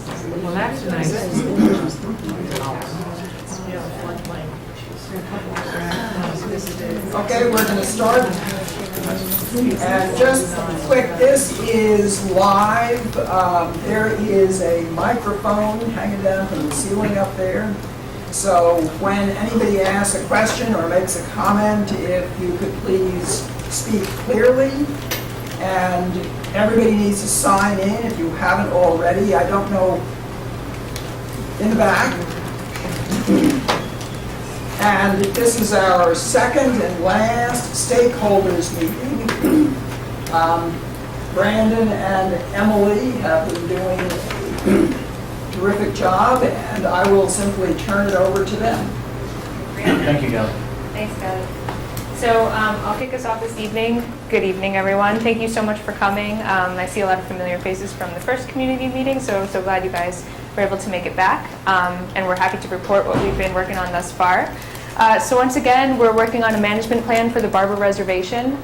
Well, that's nice. Okay, we're going to start. And just quick, this is live. There is a microphone hanging down from the ceiling up there. So when anybody asks a question or makes a comment, if you could please speak clearly. And everybody needs to sign in if you haven't already. I don't know, in the back. And this is our second and last stakeholders meeting. Brandon and Emily have been doing a terrific job, and I will simply turn it over to them. Thank you, Kelly. Thanks, Kelly. So I'll kick us off this evening. Good evening, everyone. Thank you so much for coming. I see a lot of familiar faces from the first community meeting, so glad you guys were able to make it back. And we're happy to report what we've been working on thus far. So once again, we're working on a management plan for the Barber Reservation,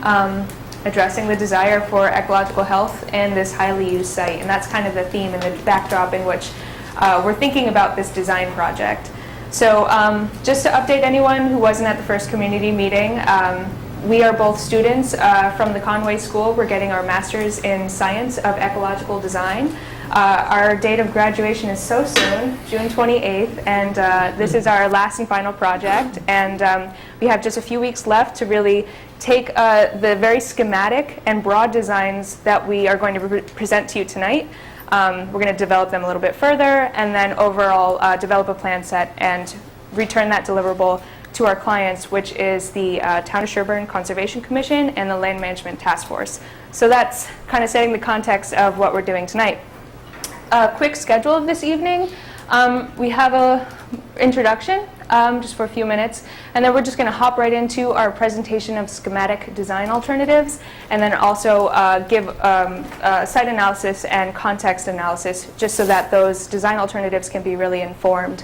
addressing the desire for ecological health in this highly used site. And that's kind of the theme and the backdrop in which we're thinking about this design project. So just to update anyone who wasn't at the first community meeting, we are both students from the Conway School. We're getting our master's in science of ecological design. Our date of graduation is so soon, June 28th, and this is our last and final project. And we have just a few weeks left to really take the very schematic and broad designs that we are going to present to you tonight. We're going to develop them a little bit further, and then overall develop a plan set and return that deliverable to our clients, which is the Town of Sherborn Conservation Commission and the Land Management Task Force. So that's kind of setting the context of what we're doing tonight. A quick schedule of this evening. We have an introduction just for a few minutes, and then we're just going to hop right into our presentation of schematic design alternatives, and then also give site analysis and context analysis, just so that those design alternatives can be really informed.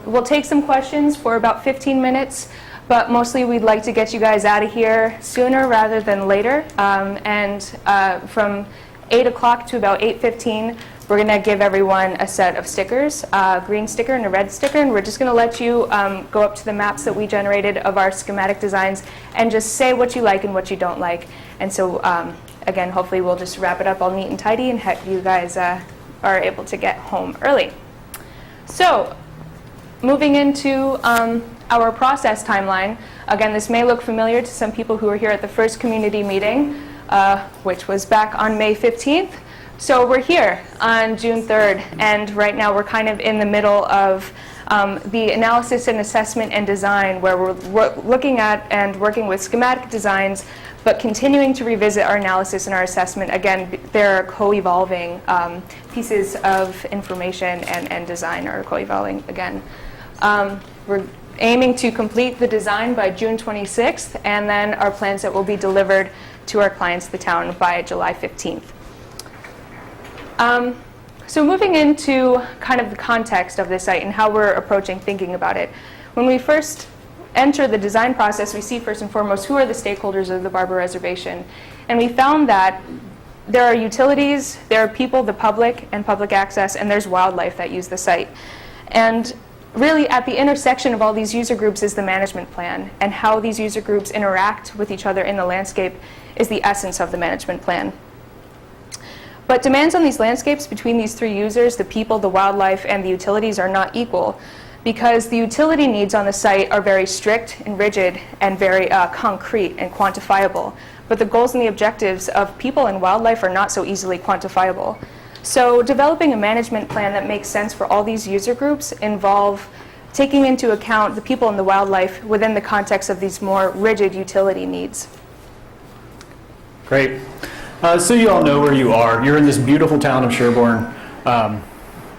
We'll take some questions for about 15 minutes, but mostly we'd like to get you guys out of here sooner rather than later. From 8 o'clock to about 8:15, we're going to give everyone a set of stickers, a green sticker and a red sticker, and we're just going to let you go up to the maps that we generated of our schematic designs and just say what you like and what you don't like. And so, again, hopefully we'll just wrap it up all neat and tidy and you guys are able to get home early. So, moving into our process timeline. Again, this may look familiar to some people who were here at the first community meeting, which was back on May 15th. So we're here on June 3rd, and right now we're kind of in the middle of the analysis and assessment and design, where we're looking at and working with schematic designs, but continuing to revisit our analysis and our assessment. Again, they're co-evolving pieces of information and design are co-evolving again. We're aiming to complete the design by June 26th, and then our plan set will be delivered to our clients, the town, by July 15th. So moving into kind of the context of this site and how we're approaching thinking about it. When we first enter the design process, we see first and foremost who are the stakeholders of the Barber Reservation. And we found that there are utilities, there are people, the public, and public access, and there's wildlife that use the site. And really at the intersection of all these user groups is the management plan, and how these user groups interact with each other in the landscape is the essence of the management plan. But demands on these landscapes between these three users, the people, the wildlife, and the utilities, are not equal, because the utility needs on the site are very strict and rigid and very concrete and quantifiable. But the goals and the objectives of people and wildlife are not so easily quantifiable. So developing a management plan that makes sense for all these user groups involve taking into account the people and the wildlife within the context of these more rigid utility needs. Great. So you all know where you are. You're in this beautiful town of Sherborn.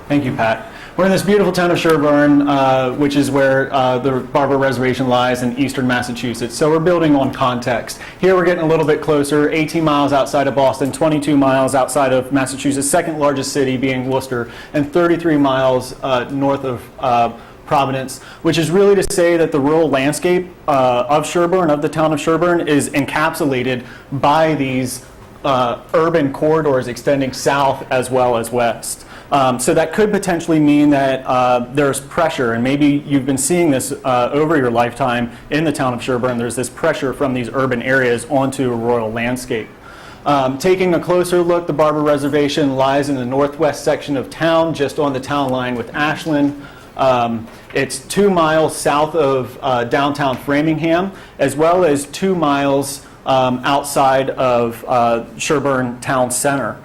Thank you, Pat. We're in this beautiful town of Sherborn, which is where the Barber Reservation lies in eastern Massachusetts. So we're building on context. Here we're getting a little bit closer, 18 miles outside of Boston, 22 miles outside of Massachusetts, second largest city being Worcester, and 33 miles north of Providence, which is really to say that the rural landscape of Sherborn, of the town of Sherborn, is encapsulated by these urban corridors extending south as well as west. So that could potentially mean that there's pressure, and maybe you've been seeing this over your lifetime in the town of Sherborn. There's this pressure from these urban areas onto a rural landscape. Taking a closer look, the Barber Reservation lies in the northwest section of town, just on the town line with Ashland. It's 2 miles south of downtown Framingham, as well as 2 miles outside of Sherborn Town Center.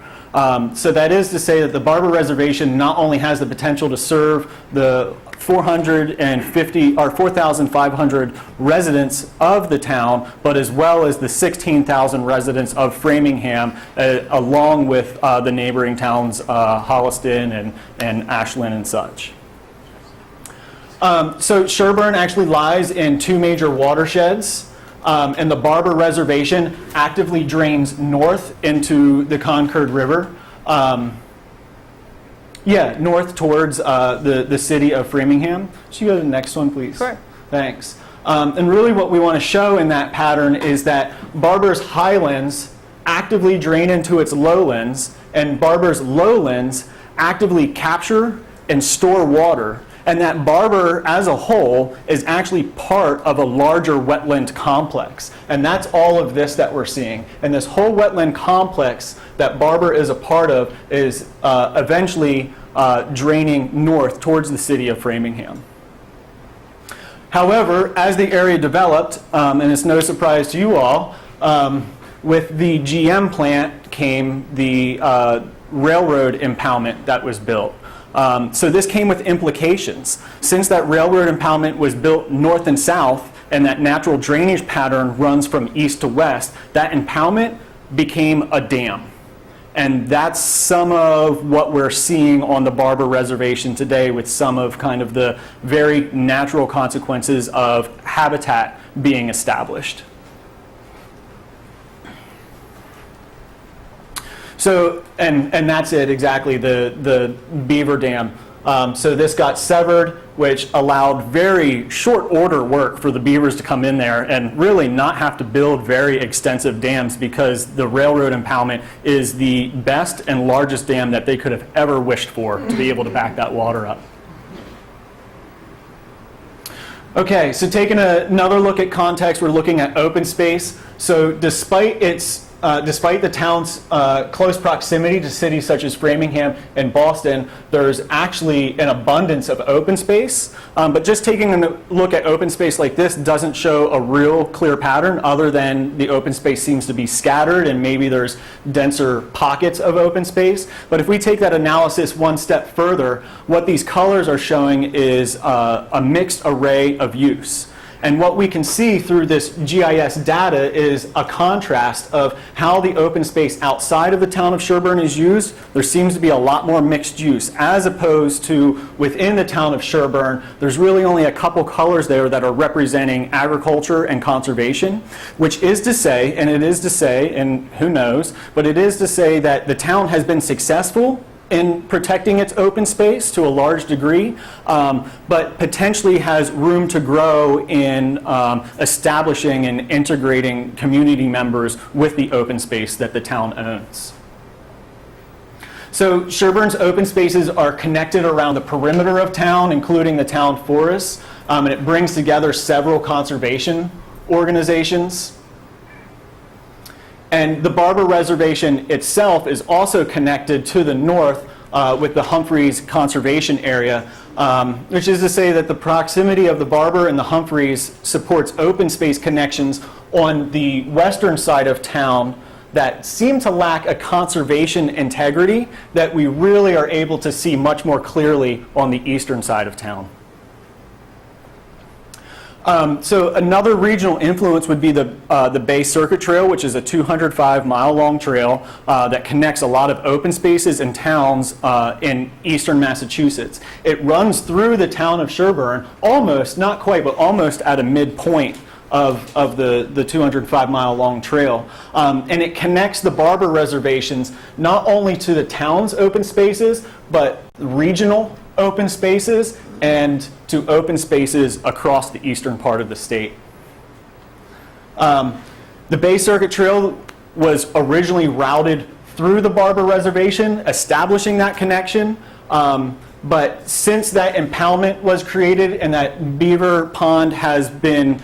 So that is to say that the Barber Reservation not only has the potential to serve the 4,500 residents of the town, but as well as the 16,000 residents of Framingham, along with the neighboring towns, Holliston and Ashland and such. So Sherborn actually lies in 2 major watersheds. And the Barber Reservation actively drains north into the Concord River. North towards the city of Framingham. Should you go to the next one, please? Sure. Thanks. And really what we want to show in that pattern is that Barber's highlands actively drain into its lowlands, and Barber's lowlands actively capture and store water. And that Barber as a whole is actually part of a larger wetland complex. And that's all of this that we're seeing. And this whole wetland complex that Barber is a part of is eventually draining north towards the city of Framingham. However, as the area developed, and it's no surprise to you all, with the GM plant came the railroad impoundment that was built. So this came with implications. Since that railroad impoundment was built north and south, and that natural drainage pattern runs from east to west, that impoundment became a dam. And that's some of what we're seeing on the Barber Reservation today, with some of kind of the very natural consequences of habitat being established. So, and that's it exactly, the Beaver Dam. So this got severed, which allowed very short order work for the beavers to come in there and really not have to build very extensive dams, because the railroad impoundment is the best and largest dam that they could have ever wished for to be able to back that water up. Okay, so taking another look at context, we're looking at open space. So despite the town's close proximity to cities such as Framingham and Boston, there's actually an abundance of open space. But just taking a look at open space like this doesn't show a real clear pattern, other than the open space seems to be scattered and maybe there's denser pockets of open space. But if we take that analysis one step further, what these colors are showing is a mixed array of use. And what we can see through this GIS data is a contrast of how the open space outside of the town of Sherborn is used. There seems to be a lot more mixed use, as opposed to within the town of Sherborn, there's really only a couple colors there that are representing agriculture and conservation, which is to say, and it is to say, and who knows, but it is to say that the town has been successful in protecting its open space to a large degree, but potentially has room to grow in establishing and integrating community members with the open space that the town owns. So Sherborn's open spaces are connected around the perimeter of town, including the town forests, and it brings together several conservation organizations. And the Barber Reservation itself is also connected to the north with the Humphreys Conservation Area, which is to say that the proximity of the Barber and the Humphreys supports open space connections on the western side of town that seem to lack a conservation integrity that we really are able to see much more clearly on the eastern side of town. So another regional influence would be the Bay Circuit Trail, which is a 205-mile-long trail that connects a lot of open spaces and towns in eastern Massachusetts. It runs through the town of Sherborn, almost, not quite, but almost at a midpoint of the 205-mile-long trail. And it connects the Barber reservations not only to the town's open spaces, but regional open spaces and to open spaces across the eastern part of the state. The Bay Circuit Trail was originally routed through the Barber Reservation, establishing that connection. But since that impoundment was created and that beaver pond has been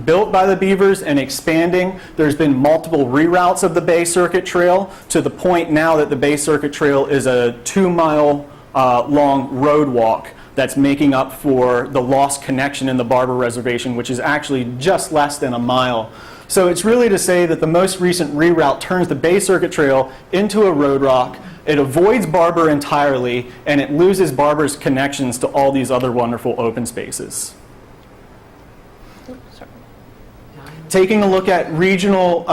built by the beavers and expanding, there's been multiple reroutes of the Bay Circuit Trail to the point now that the Bay Circuit Trail is a 2-mile long road walk that's making up for the lost connection in the Barber Reservation, which is actually just less than a mile. So it's really to say that the most recent reroute turns the Bay Circuit Trail into a road walk. It avoids Barber entirely, and it loses Barber's connections to all these other wonderful open spaces. Taking a look at regional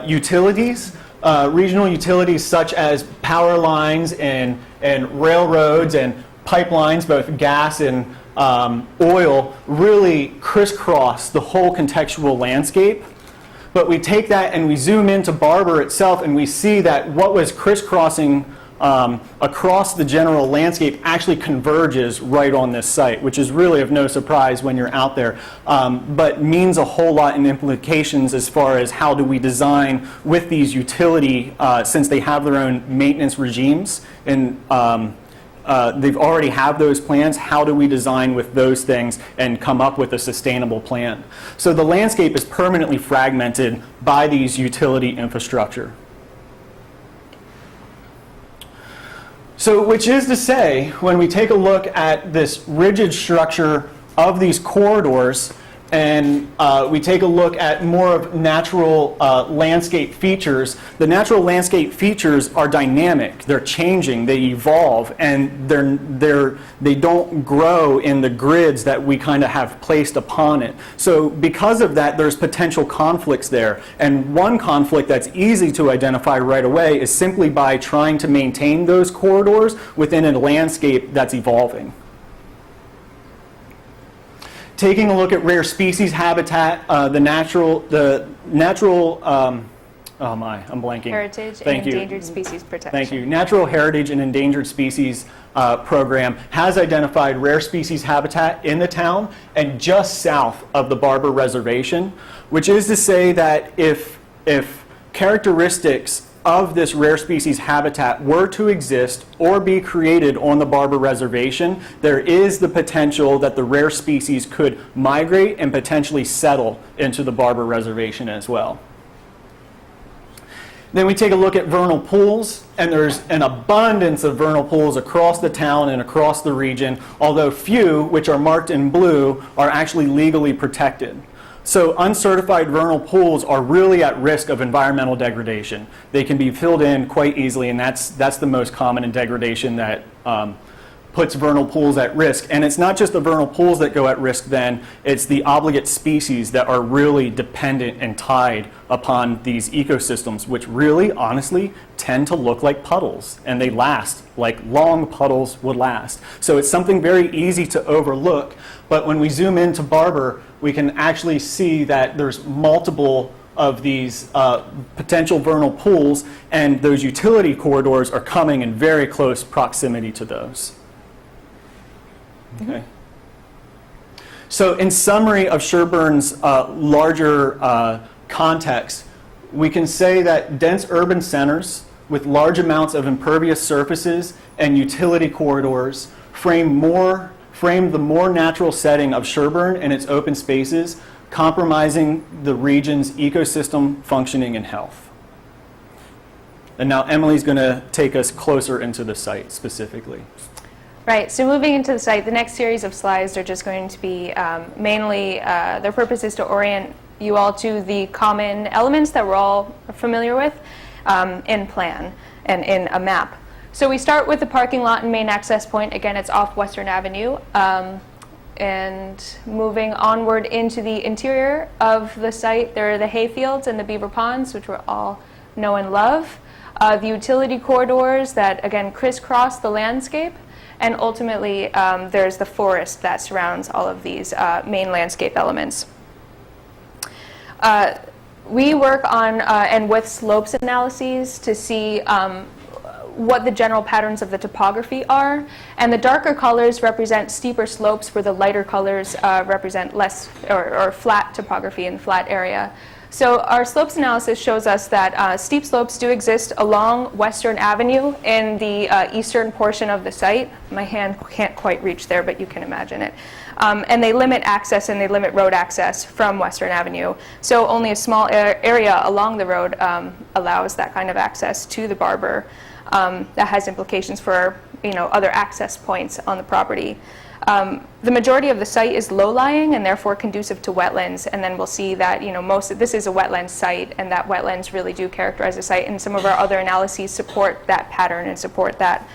utilities such as power lines and railroads and pipelines, both gas and oil, really crisscross the whole contextual landscape. But we take that and we zoom into Barber itself, and we see that what was crisscrossing across the general landscape actually converges right on this site, which is really of no surprise when you're out there, but means a whole lot in implications as far as how do we design with these utility, since they have their own maintenance regimes, and they've already have those plans. How do we design with those things and come up with a sustainable plan? So the landscape is permanently fragmented by these utility infrastructure. So which is to say, when we take a look at this rigid structure of these corridors, and we take a look at more of natural landscape features, the natural landscape features are dynamic. They're changing, they evolve, and they don't grow in the grids that we kind of have placed upon it. So because of that, there's potential conflicts there. And one conflict that's easy to identify right away is simply by trying to maintain those corridors within a landscape that's evolving. Taking a look at rare species habitat, I'm blanking. Heritage Thank and you. Endangered Species Protection. Thank you. Natural Heritage and Endangered Species Program has identified rare species habitat in the town and just south of the Barber Reservation, which is to say that if characteristics of this rare species habitat were to exist or be created on the Barber Reservation, there is the potential that the rare species could migrate and potentially settle into the Barber Reservation as well. Then we take a look at vernal pools, and there's an abundance of vernal pools across the town and across the region, although few, which are marked in blue, are actually legally protected. So uncertified vernal pools are really at risk of environmental degradation. They can be filled in quite easily, and that's the most common in degradation that puts vernal pools at risk. And it's not just the vernal pools that go at risk then, it's the obligate species that are really dependent and tied upon these ecosystems, which really, honestly, tend to look like puddles, and they last, like long puddles would last. So it's something very easy to overlook, but when we zoom into Barber, we can actually see that there's multiple of these potential vernal pools, and those utility corridors are coming in very close proximity to those. Okay. So in summary of Sherborn's larger context, we can say that dense urban centers with large amounts of impervious surfaces and utility corridors frame the more natural setting of Sherborn and its open spaces, compromising the region's ecosystem functioning and health. And now Emily's going to take us closer into the site specifically. Right, so moving into the site, the next series of slides are just going to be mainly, their purpose is to orient you all to the common elements that we're all familiar with in plan and in a map. So we start with the parking lot and main access point. Again, it's off Western Avenue. And moving onward into the interior of the site, there are the hayfields and the beaver ponds, which we all know and love. The utility corridors that, again, crisscross the landscape. And ultimately, there's the forest that surrounds all of these main landscape elements. We work on and with slopes analyses to see what the general patterns of the topography are. And the darker colors represent steeper slopes, where the lighter colors represent less or flat topography and flat area. So our slopes analysis shows us that steep slopes do exist along Western Avenue in the eastern portion of the site. My hand can't quite reach there, but you can imagine it. And they limit access and they limit road access from Western Avenue. So only a small area along the road allows that kind of access to the Barber. That has implications for other access points on the property. The majority of the site is low-lying and therefore conducive to wetlands, and then we'll see that this is a wetland site, and that wetlands really do characterize the site, and some of our other analyses support that pattern and support that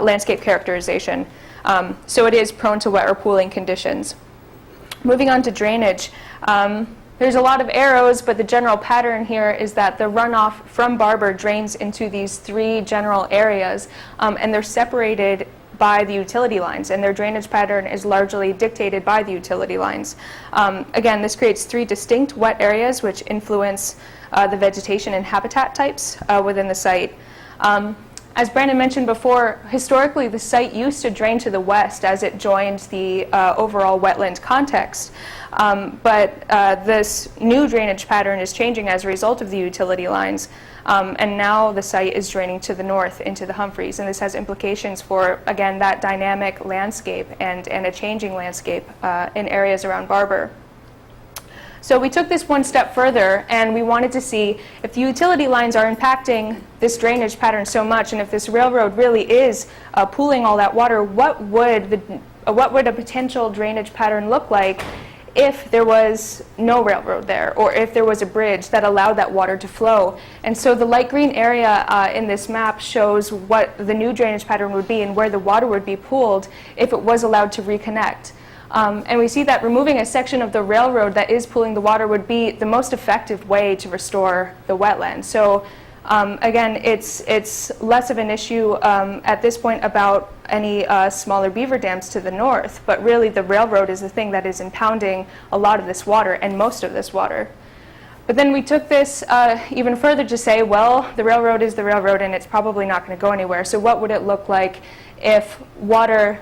landscape characterization. So it is prone to wet or pooling conditions. Moving on to drainage. There's a lot of arrows, but the general pattern here is that the runoff from Barber drains into these three general areas, and they're separated by the utility lines, and their drainage pattern is largely dictated by the utility lines. Again, this creates three distinct wet areas which influence the vegetation and habitat types within the site. As Brandon mentioned before, historically the site used to drain to the west as it joined the overall wetland context. But this new drainage pattern is changing as a result of the utility lines. And now the site is draining to the north into the Humphreys. And this has implications for, again, that dynamic landscape and a changing landscape in areas around Barber. So we took this one step further, and we wanted to see if the utility lines are impacting this drainage pattern so much, and if this railroad really is pooling all that water, what would a potential drainage pattern look like if there was no railroad there, or if there was a bridge that allowed that water to flow? And so the light green area in this map shows what the new drainage pattern would be and where the water would be pooled if it was allowed to reconnect. And we see that removing a section of the railroad that is pooling the water would be the most effective way to restore the wetland. So again, it's less of an issue at this point about any smaller beaver dams to the north, but really the railroad is the thing that is impounding a lot of this water and most of this water. But then we took this even further to say, well, the railroad is the railroad and it's probably not going to go anywhere. So what would it look like if water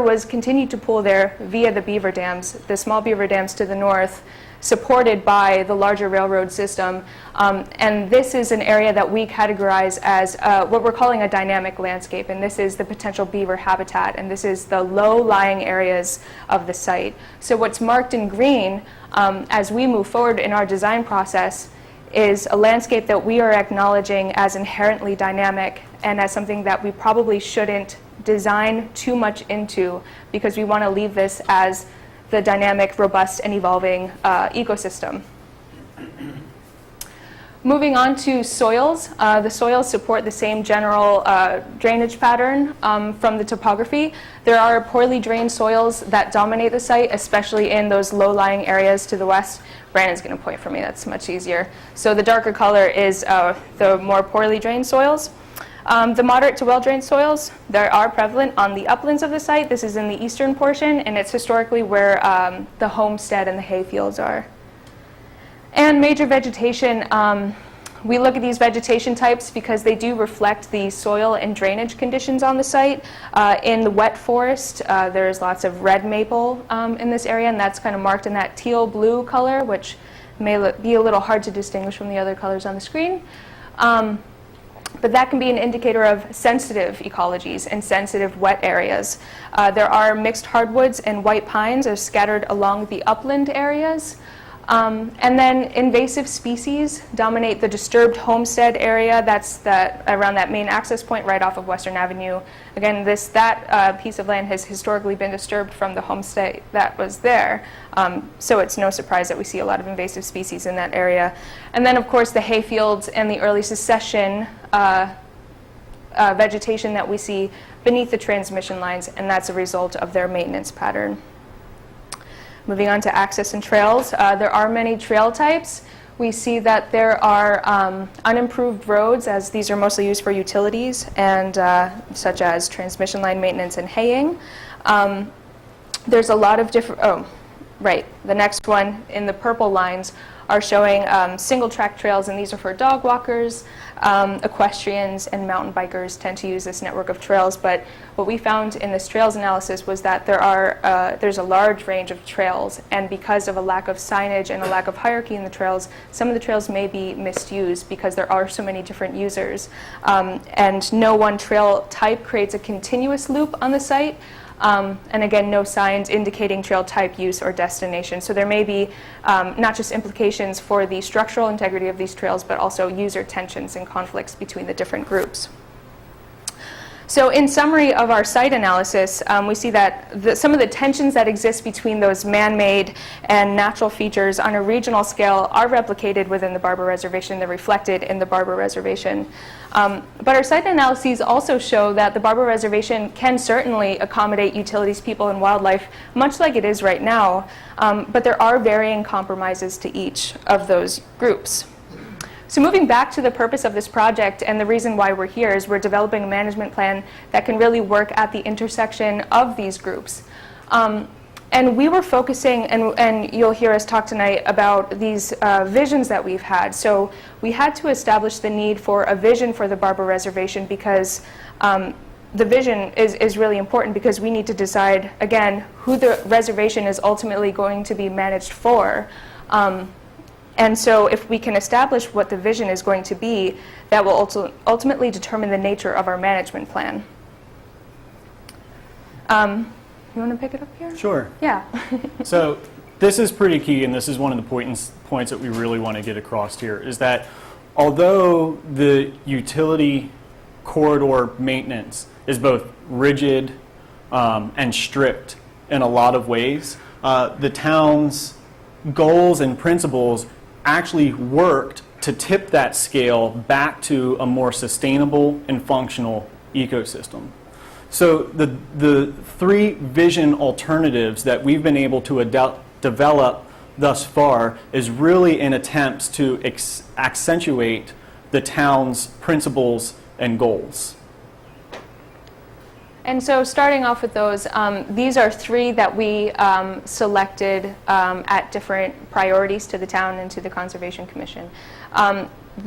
was continued to pool there via the beaver dams, the small beaver dams to the north, supported by the larger railroad system? And this is an area that we categorize as what we're calling a dynamic landscape, and this is the potential beaver habitat, and this is the low-lying areas of the site. So what's marked in green as we move forward in our design process is a landscape that we are acknowledging as inherently dynamic and as something that we probably shouldn't design too much into, because we want to leave this as the dynamic, robust, and evolving ecosystem. Moving on to soils. The soils support the same general drainage pattern from the topography. There are poorly drained soils that dominate the site, especially in those low-lying areas to the west. Brandon's going to point for me, that's much easier. So the darker color is the more poorly drained soils. The moderate to well-drained soils, they are prevalent on the uplands of the site. This is in the eastern portion, and it's historically where the Homestead and the hay fields are. And major vegetation, we look at these vegetation types because they do reflect the soil and drainage conditions on the site. In the wet forest, there's lots of red maple in this area, and that's kind of marked in that teal-blue color, which may be a little hard to distinguish from the other colors on the screen. But that can be an indicator of sensitive ecologies and sensitive wet areas. There are mixed hardwoods and white pines are scattered along the upland areas. And then invasive species dominate the disturbed Homestead area. That's around that main access point right off of Western Avenue. Again, that piece of land has historically been disturbed from the homestead that was there. So it's no surprise that we see a lot of invasive species in that area. And then, of course, the hay fields and the early succession vegetation that we see beneath the transmission lines, and that's a result of their maintenance pattern. Moving on to access and trails, there are many trail types. We see that there are unimproved roads, as these are mostly used for utilities, and such as transmission line maintenance and haying. There's a lot of different, the next one in the purple lines are showing single track trails, and these are for dog walkers. Equestrians and mountain bikers tend to use this network of trails, but what we found in this trails analysis was that there's a large range of trails, and because of a lack of signage and a lack of hierarchy in the trails, some of the trails may be misused because there are so many different users. And no one trail type creates a continuous loop on the site. And again, no signs indicating trail type, use, or destination. So there may be not just implications for the structural integrity of these trails, but also user tensions and conflicts between the different groups. So in summary of our site analysis, we see that some of the tensions that exist between those man-made and natural features on a regional scale are replicated within the Barber Reservation. They're reflected in the Barber Reservation. But our site analyses also show that the Barber Reservation can certainly accommodate utilities, people, and wildlife, much like it is right now, but there are varying compromises to each of those groups. So moving back to the purpose of this project, and the reason why we're here is we're developing a management plan that can really work at the intersection of these groups. And we were focusing, and you'll hear us talk tonight about these visions that we've had. So we had to establish the need for a vision for the Barber Reservation because the vision is really important, because we need to decide, again, who the reservation is ultimately going to be managed for. And so if we can establish what the vision is going to be, that will ultimately determine the nature of our management plan. You want to pick it up here? Sure. Yeah. So this is pretty key, and this is one of the points that we really want to get across here, is that although the utility corridor maintenance is both rigid and strict in a lot of ways, the town's goals and principles actually worked to tip that scale back to a more sustainable and functional ecosystem. So the three vision alternatives that we've been able to develop thus far is really in attempts to accentuate the town's principles and goals. And so starting off with those, these are three that we selected at different priorities to the town and to the Conservation Commission.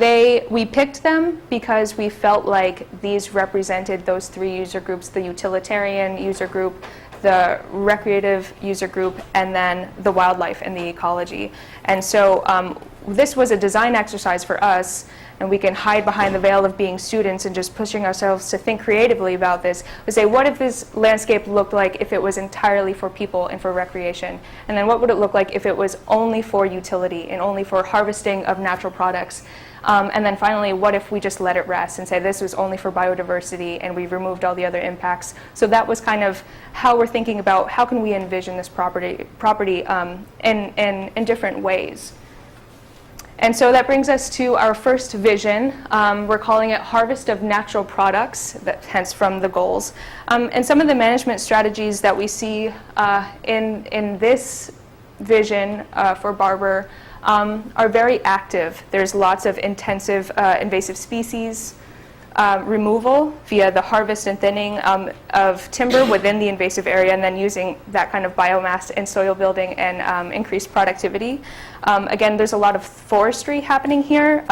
We picked them because we felt like these represented those three user groups: the utilitarian user group, the recreative user group, and then the wildlife and the ecology. And so this was a design exercise for us, and we can hide behind the veil of being students and just pushing ourselves to think creatively about this. We say, what if this landscape looked like if it was entirely for people and for recreation? And then what would it look like if it was only for utility and only for harvesting of natural products? And then finally, what if we just let it rest and say this was only for biodiversity and we removed all the other impacts? So that was kind of how we're thinking about how can we envision this property in different ways. And so that brings us to our first vision. We're calling it Harvest of Natural Products, hence from the goals. And some of the management strategies that we see in this vision for Barber are very active. There's lots of intensive invasive species removal via the harvest and thinning of timber within the invasive area, and then using that kind of biomass in soil building and increased productivity. Again, there's a lot of forestry happening here.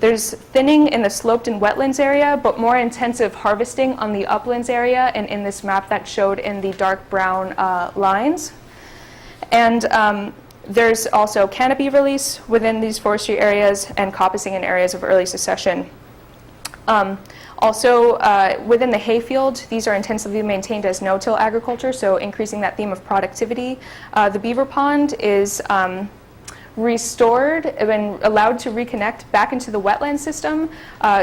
There's thinning in the sloped and wetlands area, but more intensive harvesting on the uplands area, and in this map that showed in the dark brown lines. And there's also canopy release within these forestry areas and coppicing in areas of early succession. Also, within the hayfield, these are intensively maintained as no-till agriculture, so increasing that theme of productivity. The beaver pond is restored and allowed to reconnect back into the wetland system.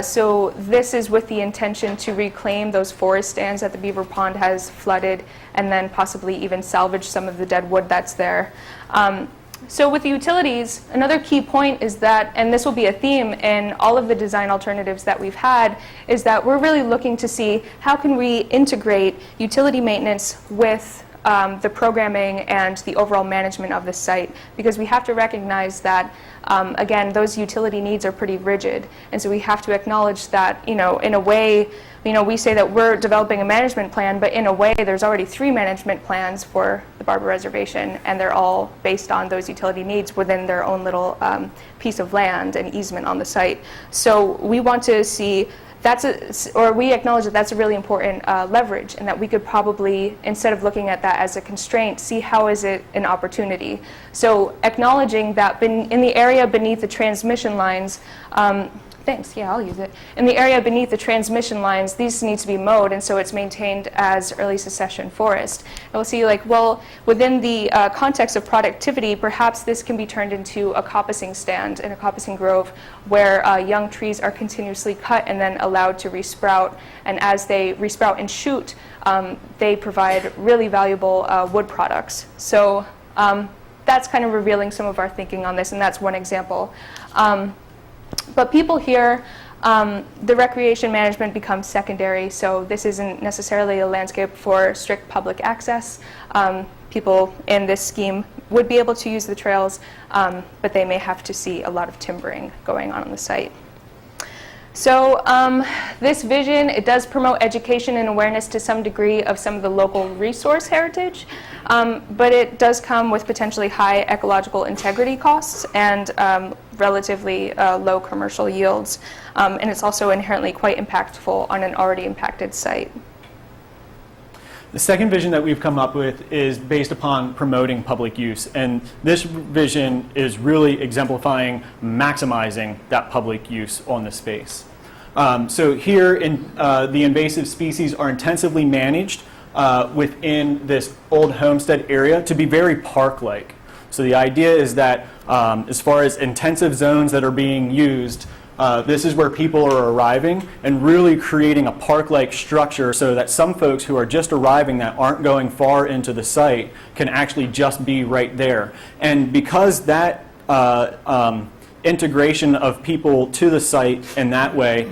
So this is with the intention to reclaim those forest stands that the beaver pond has flooded, and then possibly even salvage some of the dead wood that's there. So with the utilities, another key point is that, and this will be a theme in all of the design alternatives that we've had, is that we're really looking to see how can we integrate utility maintenance with the programming and the overall management of the site, because we have to recognize that, again, those utility needs are pretty rigid, and so we have to acknowledge that, in a way, we say that we're developing a management plan, but in a way there's already 3 management plans for the Barber Reservation, and they're all based on those utility needs within their own little piece of land and easement on the site. So we want to see we acknowledge that that's a really important leverage, and that we could probably, instead of looking at that as a constraint, see how is it an opportunity. So acknowledging that in the area beneath the transmission lines, thanks, yeah, I'll use it. In the area beneath the transmission lines, these need to be mowed, and so it's maintained as early succession forest. And we'll see, within the context of productivity, perhaps this can be turned into a coppicing stand and a coppicing grove where young trees are continuously cut and then allowed to resprout. And as they resprout and shoot, they provide really valuable wood products. So that's kind of revealing some of our thinking on this, and that's one example. But people here, the recreation management becomes secondary, so this isn't necessarily a landscape for strict public access. People in this scheme would be able to use the trails, but they may have to see a lot of timbering going on the site. So this vision, it does promote education and awareness to some degree of some of the local resource heritage, but it does come with potentially high ecological integrity costs and relatively low commercial yields, and it's also inherently quite impactful on an already impacted site. The second vision that we've come up with is based upon promoting public use, and this vision is really exemplifying maximizing that public use on the space. So here, the invasive species are intensively managed within this old homestead area to be very park-like. So the idea is that as far as intensive zones that are being used, this is where people are arriving and really creating a park-like structure so that some folks who are just arriving that aren't going far into the site can actually just be right there. And because that integration of people to the site in that way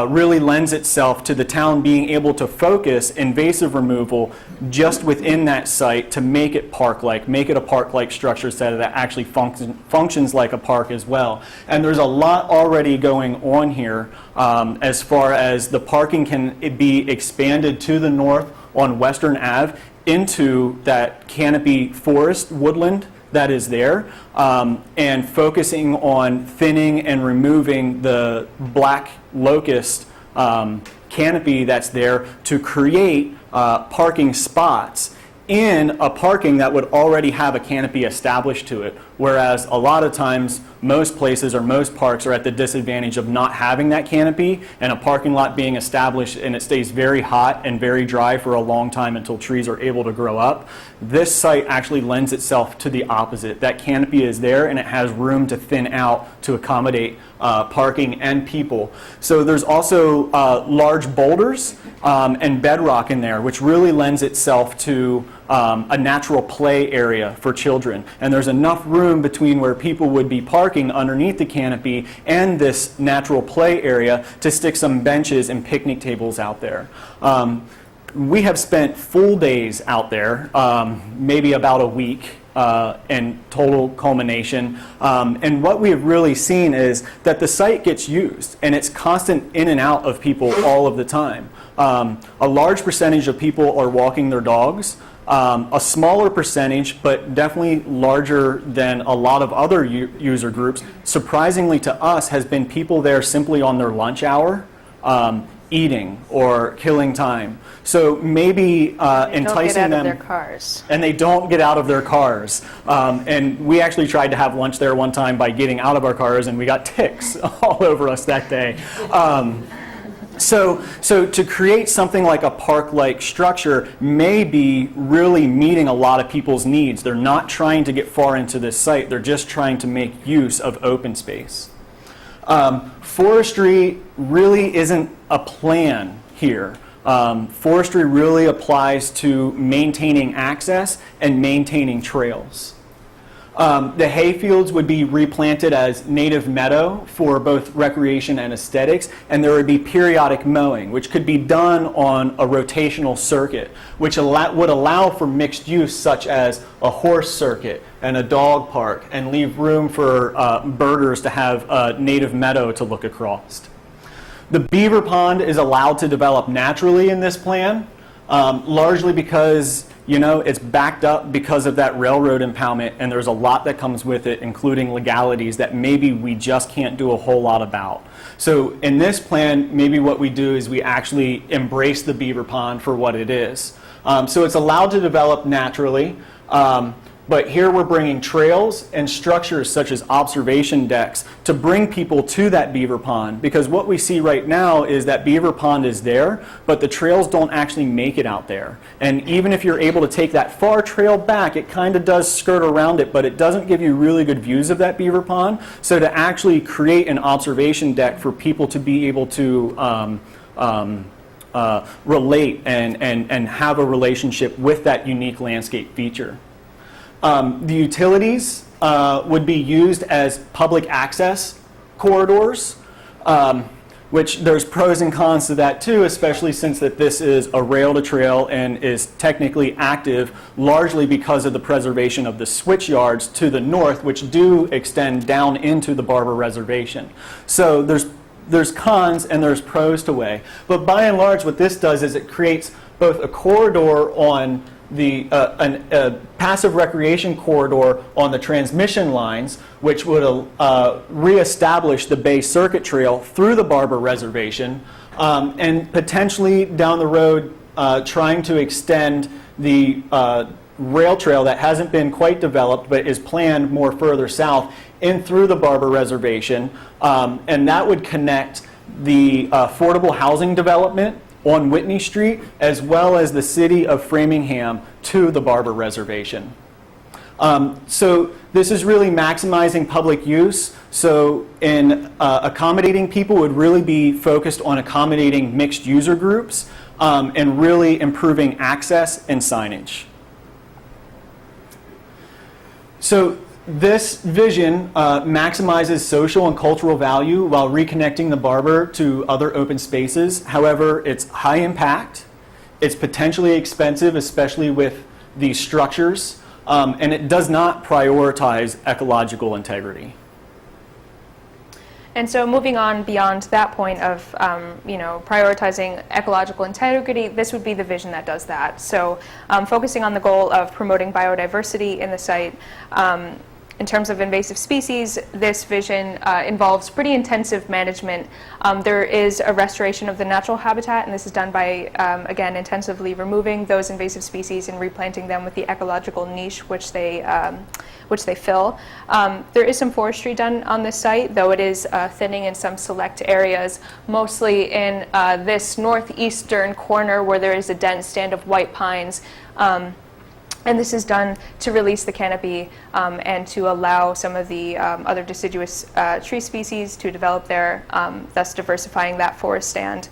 really lends itself to the town being able to focus invasive removal just within that site to make it park-like, make it a park-like structure so that actually functions like a park as well. And there's a lot already going on here as far as the parking can be expanded to the north on Western Ave into that canopy forest woodland that is there, and focusing on thinning and removing the black locust canopy that's there to create parking spots in a parking that would already have a canopy established to it, whereas a lot of times most places or most parks are at the disadvantage of not having that canopy and a parking lot being established, and it stays very hot and very dry for a long time until trees are able to grow up. This site actually lends itself to the opposite. That canopy is there and it has room to thin out to accommodate parking and people. So there's also large boulders and bedrock in there, which really lends itself to a natural play area for children. And there's enough room between where people would be parking underneath the canopy and this natural play area to stick some benches and picnic tables out there. We have spent full days out there, maybe about a week in total culmination. And what we have really seen is that the site gets used and it's constant in and out of people all of the time. A large percentage of people are walking their dogs. A smaller percentage, but definitely larger than a lot of other user groups, surprisingly to us, has been people there simply on their lunch hour, eating or killing time. So maybe enticing them. They don't get out of their cars. And they don't get out of their cars. And we actually tried to have lunch there one time by getting out of our cars, and we got ticks all over us that day. So to create something like a park-like structure may be really meeting a lot of people's needs. They're not trying to get far into this site. They're just trying to make use of open space. Forestry really isn't a plan here. Forestry really applies to maintaining access and maintaining trails. The hayfields would be replanted as native meadow for both recreation and aesthetics, and there would be periodic mowing, which could be done on a rotational circuit, which would allow for mixed use such as a horse circuit and a dog park, and leave room for birders to have a native meadow to look across. The beaver pond is allowed to develop naturally in this plan, largely because it's backed up because of that railroad impoundment, and there's a lot that comes with it, including legalities that maybe we just can't do a whole lot about. So in this plan, maybe what we do is we actually embrace the beaver pond for what it is. So it's allowed to develop naturally, but here we're bringing trails and structures such as observation decks to bring people to that beaver pond, because what we see right now is that beaver pond is there, but the trails don't actually make it out there. And even if you're able to take that far trail back, it kind of does skirt around it, but it doesn't give you really good views of that beaver pond. So to actually create an observation deck for people to be able to relate and have a relationship with that unique landscape feature. The utilities would be used as public access corridors, which there's pros and cons to that too, especially since that this is a rail to trail and is technically active largely because of the preservation of the switch yards to the north, which do extend down into the Barber Reservation. So there's cons and there's pros to weigh. But by and large, what this does is it creates both a corridor on a passive recreation corridor on the transmission lines, which would reestablish the Bay Circuit Trail through the Barber Reservation, and potentially down the road trying to extend the rail trail that hasn't been quite developed but is planned more further south in through the Barber Reservation, and that would connect the affordable housing development on Whitney Street, as well as the city of Framingham to the Barber Reservation. So this is really maximizing public use. So in accommodating people would really be focused on accommodating mixed user groups and really improving access and signage. So this vision maximizes social and cultural value while reconnecting the Barber to other open spaces. However, it's high impact, it's potentially expensive, especially with these structures, and it does not prioritize ecological integrity. And so moving on beyond that point of prioritizing ecological integrity, this would be the vision that does that. So focusing on the goal of promoting biodiversity in the site. In terms of invasive species, this vision involves pretty intensive management. There is a restoration of the natural habitat, and this is done by, again, intensively removing those invasive species and replanting them with the ecological niche which they fill. There is some forestry done on this site, though it is thinning in some select areas, mostly in this northeastern corner where there is a dense stand of white pines. And this is done to release the canopy and to allow some of the other deciduous tree species to develop there, thus diversifying that forest stand.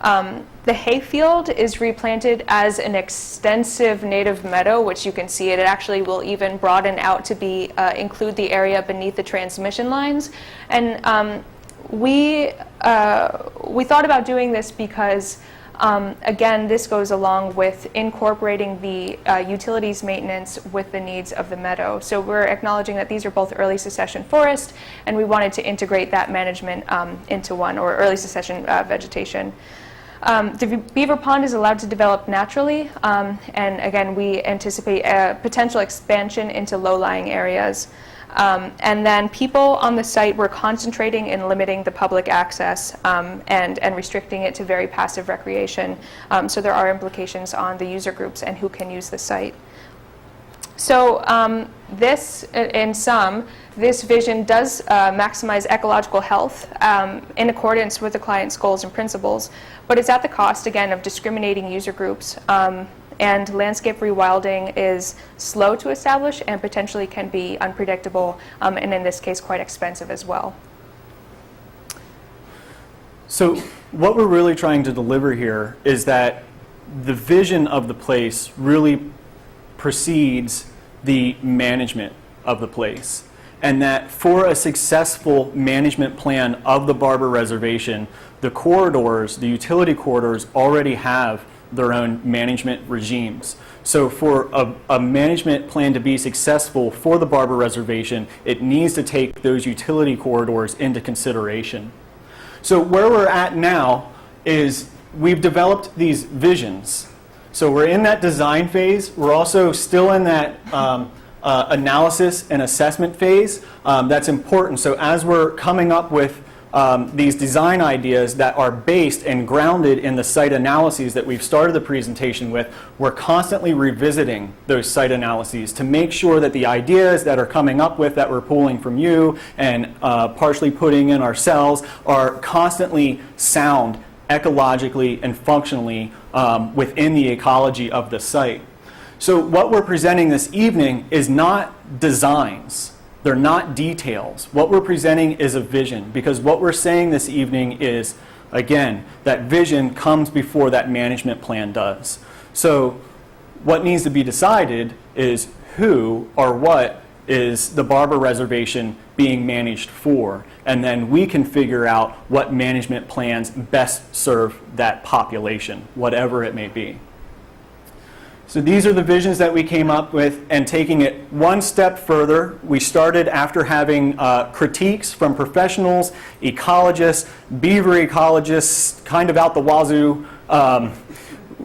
The hayfield is replanted as an extensive native meadow, which you can see it actually will even broaden out to be include the area beneath the transmission lines. And we thought about doing this because again, this goes along with incorporating the utilities maintenance with the needs of the meadow. So we're acknowledging that these are both early succession forest, and we wanted to integrate that management into one, or early succession vegetation. The beaver pond is allowed to develop naturally, and again, we anticipate a potential expansion into low-lying areas. And then people on the site were concentrating in limiting the public access and restricting it to very passive recreation. So there are implications on the user groups and who can use the site. So this, in sum, this vision does maximize ecological health in accordance with the client's goals and principles, but it's at the cost, again, of discriminating user groups. And landscape rewilding is slow to establish and potentially can be unpredictable, and in this case, quite expensive as well. So what we're really trying to deliver here is that the vision of the place really precedes the management of the place. And that for a successful management plan of the Barber Reservation, the corridors, the utility corridors already have their own management regimes. So for a management plan to be successful for the Barber Reservation, it needs to take those utility corridors into consideration. So where we're at now is we've developed these visions. So we're in that design phase. We're also still in that analysis and assessment phase. That's important. So as we're coming up with these design ideas that are based and grounded in the site analyses that we've started the presentation with, we're constantly revisiting those site analyses to make sure that the ideas that are coming up with, that we're pulling from you and partially putting in ourselves, are constantly sound ecologically and functionally within the ecology of the site. So what we're presenting this evening is not designs. They're not details. What we're presenting is a vision, because what we're saying this evening is, again, that vision comes before that management plan does. So what needs to be decided is who or what is the Barber Reservation being managed for, and then we can figure out what management plans best serve that population, whatever it may be. So these are the visions that we came up with, and taking it one step further, we started after having critiques from professionals, ecologists, beaver ecologists, kind of out the wazoo.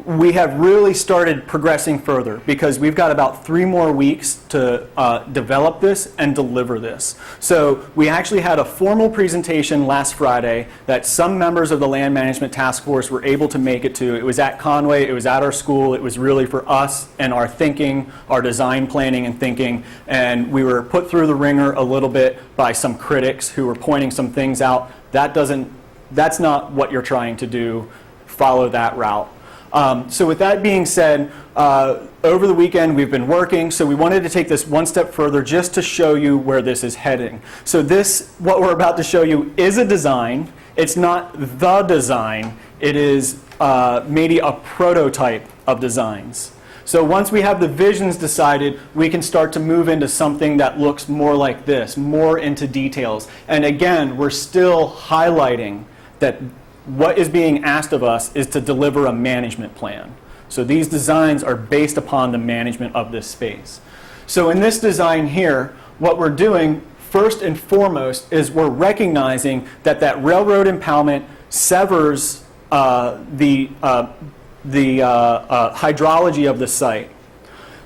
We have really started progressing further because we've got about 3 more weeks to develop this and deliver this. So we actually had a formal presentation last Friday that some members of the Land Management Task Force were able to make it to. It was at Conway, it was at our school, it was really for us and our thinking, our design planning and thinking, and we were put through the ringer a little bit by some critics who were pointing some things out. That's not what you're trying to do. Follow that route. So with that being said, over the weekend we've been working, so we wanted to take this one step further just to show you where this is heading. So this, what we're about to show you, is a design. It's not the design. It is maybe a prototype of designs. So once we have the visions decided, we can start to move into something that looks more like this, more into details. And again, we're still highlighting that what is being asked of us is to deliver a management plan. So these designs are based upon the management of this space. So in this design here, what we're doing first and foremost is we're recognizing that that railroad impalement severs the hydrology of the site.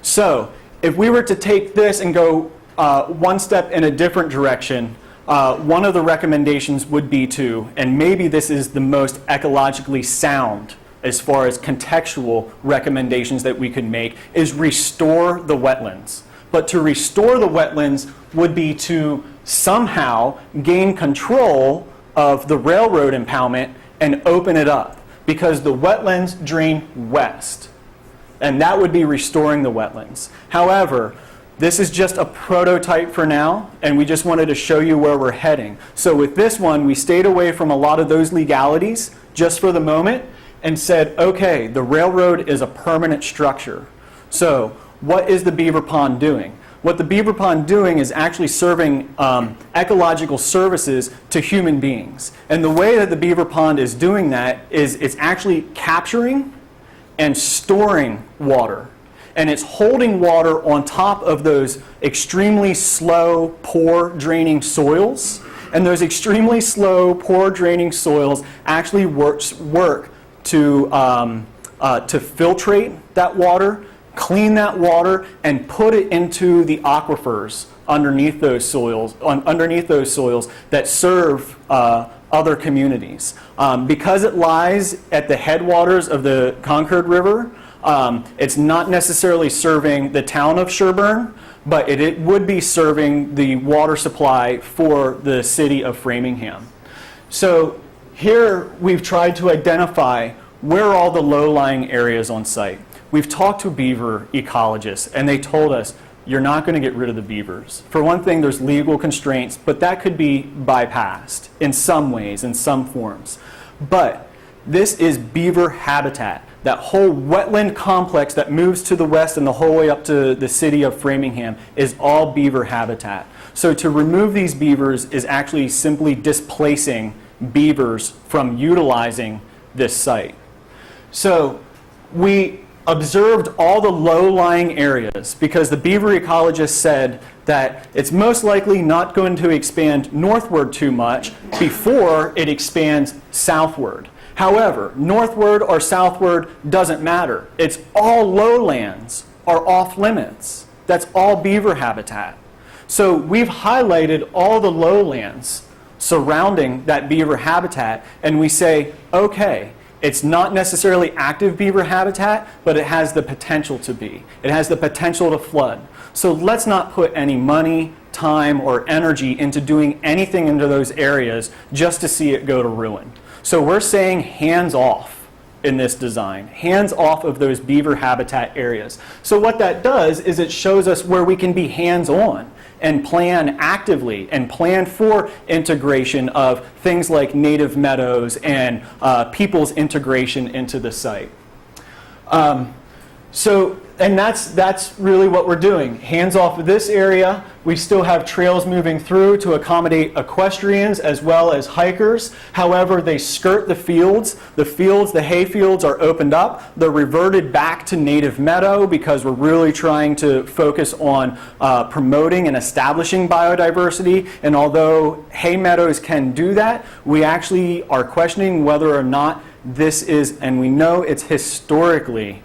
So if we were to take this and go one step in a different direction, one of the recommendations would be to, and maybe this is the most ecologically sound as far as contextual recommendations that we could make, is restore the wetlands. But to restore the wetlands would be to somehow gain control of the railroad impoundment and open it up, because the wetlands drain west, and that would be restoring the wetlands. However, this is just a prototype for now, and we just wanted to show you where we're heading. So with this one, we stayed away from a lot of those legalities just for the moment and said, okay, the railroad is a permanent structure. So what is the beaver pond doing? What the beaver pond doing is actually serving ecological services to human beings. And the way that the beaver pond is doing that is it's actually capturing and storing water. And it's holding water on top of those extremely slow, poor draining soils. And those extremely slow, poor draining soils actually work to filtrate that water, clean that water, and put it into the aquifers underneath those soils that serve other communities. Because it lies at the headwaters of the Concord River, it's not necessarily serving the town of Sherborn, but it would be serving the water supply for the city of Framingham. So here we've tried to identify where are all the low-lying areas on site. We've talked to beaver ecologists, and they told us, you're not going to get rid of the beavers. For one thing, there's legal constraints, but that could be bypassed in some ways, in some forms. But this is beaver habitat. that whole wetland complex that moves to the west and the whole way up to the city of Framingham is all beaver habitat. So to remove these beavers is actually simply displacing beavers from utilizing this site. So we observed all the low-lying areas because the beaver ecologist said that it's most likely not going to expand northward too much before it expands southward. However, northward or southward doesn't matter. It's all lowlands are off limits. That's all beaver habitat. So we've highlighted all the lowlands surrounding that beaver habitat, and we say, okay, it's not necessarily active beaver habitat, but it has the potential to be. It has the potential to flood. So let's not put any money, time, or energy into doing anything into those areas just to see it go to ruin. So we're saying hands off in this design, hands off of those beaver habitat areas. So what that does is it shows us where we can be hands-on and plan actively and plan for integration of things like native meadows and people's integration into the site. And that's really what we're doing. Hands off of this area. We still have trails moving through to accommodate equestrians as well as hikers. However, they skirt the fields. The hay fields are opened up. They're reverted back to native meadow because we're really trying to focus on promoting and establishing biodiversity. And although hay meadows can do that, we actually are questioning whether or not this is, and we know it's historically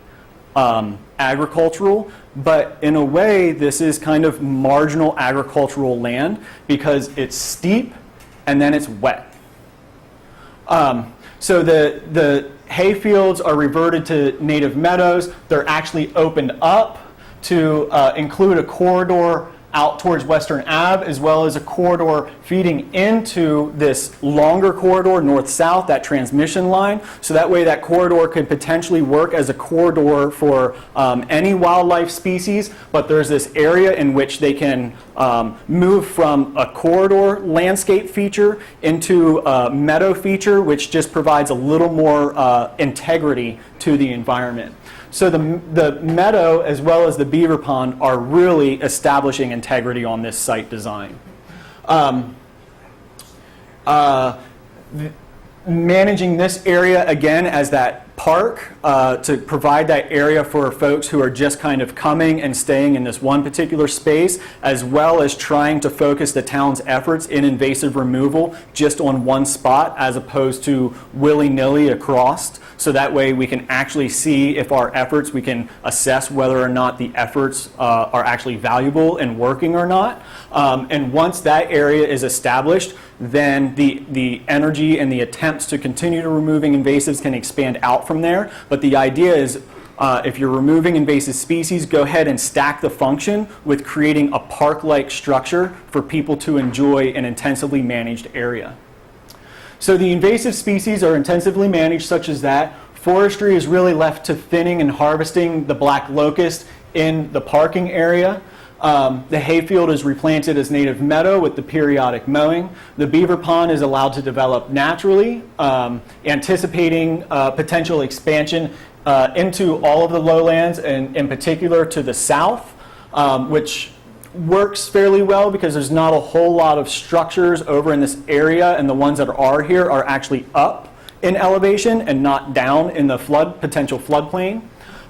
agricultural, but in a way this is kind of marginal agricultural land because it's steep and then it's wet. So the hay fields are reverted to native meadows. They're actually opened up to include a corridor out towards Western Ave, as well as a corridor feeding into this longer corridor north-south, that transmission line. So that way that corridor could potentially work as a corridor for any wildlife species, but there's this area in which they can move from a corridor landscape feature into a meadow feature, which just provides a little more integrity to the environment. So the meadow as well as the beaver pond are really establishing integrity on this site design. Managing this area again as that park to provide that area for folks who are just kind of coming and staying in this one particular space, as well as trying to focus the town's efforts in invasive removal just on one spot as opposed to willy-nilly across. So that way we can actually see if our efforts, we can assess whether or not the efforts are actually valuable and working or not. And once that area is established, then the energy and the attempts to continue to removing invasives can expand out from there. But the idea is if you're removing invasive species, go ahead and stack the function with creating a park-like structure for people to enjoy an intensively managed area. So the invasive species are intensively managed such as that. Forestry is really left to thinning and harvesting the black locust in the parking area. The hayfield is replanted as native meadow with the periodic mowing. The beaver pond is allowed to develop naturally, anticipating potential expansion into all of the lowlands and in particular to the south, which works fairly well because there's not a whole lot of structures over in this area, and the ones that are here are actually up in elevation and not down in the potential floodplain.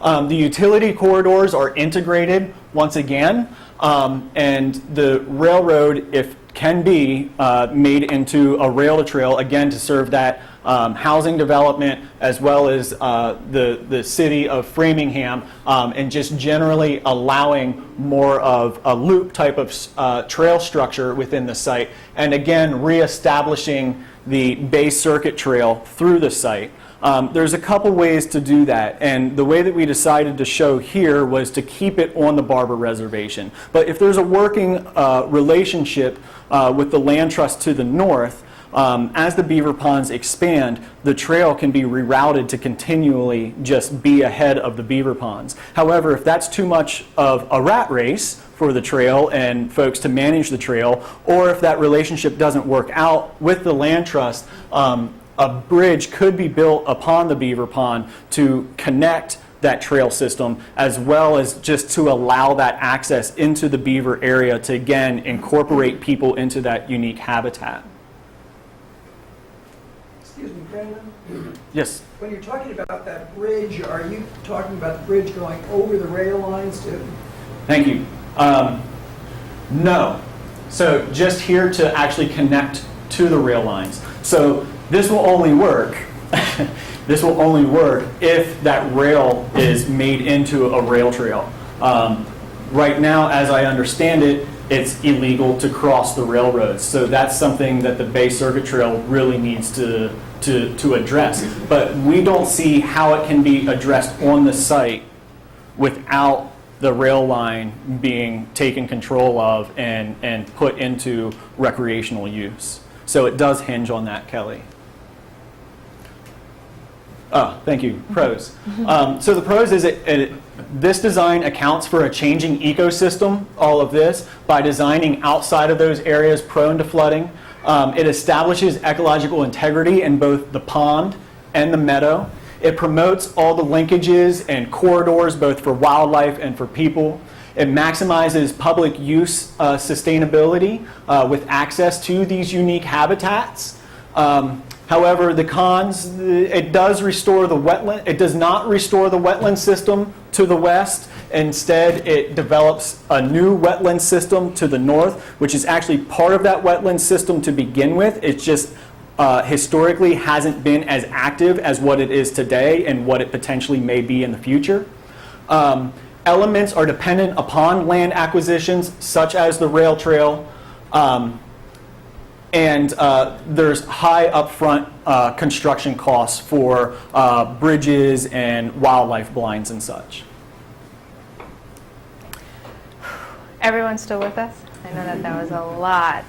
The utility corridors are integrated once again, and the railroad, if can be, made into a rail to trail, again to serve that housing development as well as the city of Framingham, and just generally allowing more of a loop type of trail structure within the site, and again reestablishing the base circuit trail through the site. There's a couple ways to do that, and the way that we decided to show here was to keep it on the Barber Reservation. But if there's a working relationship with the land trust to the north, as the beaver ponds expand, the trail can be rerouted to continually just be ahead of the beaver ponds. However, if that's too much of a rat race for the trail and folks to manage the trail, or if that relationship doesn't work out with the land trust, a bridge could be built upon the beaver pond to connect that trail system, as well as just to allow that access into the beaver area to, again, incorporate people into that unique habitat. Excuse me, Brandon? Yes. When you're talking about that bridge, are you talking about the bridge going over the rail lines too? Thank you. No. So just here to actually connect to the rail lines. So this will only work. This will only work if that rail is made into a rail trail. Right now, as I understand it, it's illegal to cross the railroads. So that's something that the Bay Circuit Trail really needs to address. But we don't see how it can be addressed on the site without the rail line being taken control of and put into recreational use. So it does hinge on that, Kelly. Oh, thank you. Pros. So the pros is this design accounts for a changing ecosystem, all of this, by designing outside of those areas prone to flooding. It establishes ecological integrity in both the pond and the meadow. It promotes all the linkages and corridors, both for wildlife and for people. It maximizes public use sustainability with access to these unique habitats. However, the cons, it does restore the wetland. It does not restore the wetland system to the west. Instead, it develops a new wetland system to the north, which is actually part of that wetland system to begin with. It's just historically hasn't been as active as what it is today and what it potentially may be in the future. Elements are dependent upon land acquisitions, such as the rail trail. And there's high upfront construction costs for bridges and wildlife blinds and such. Everyone still with us? I know that was a lot.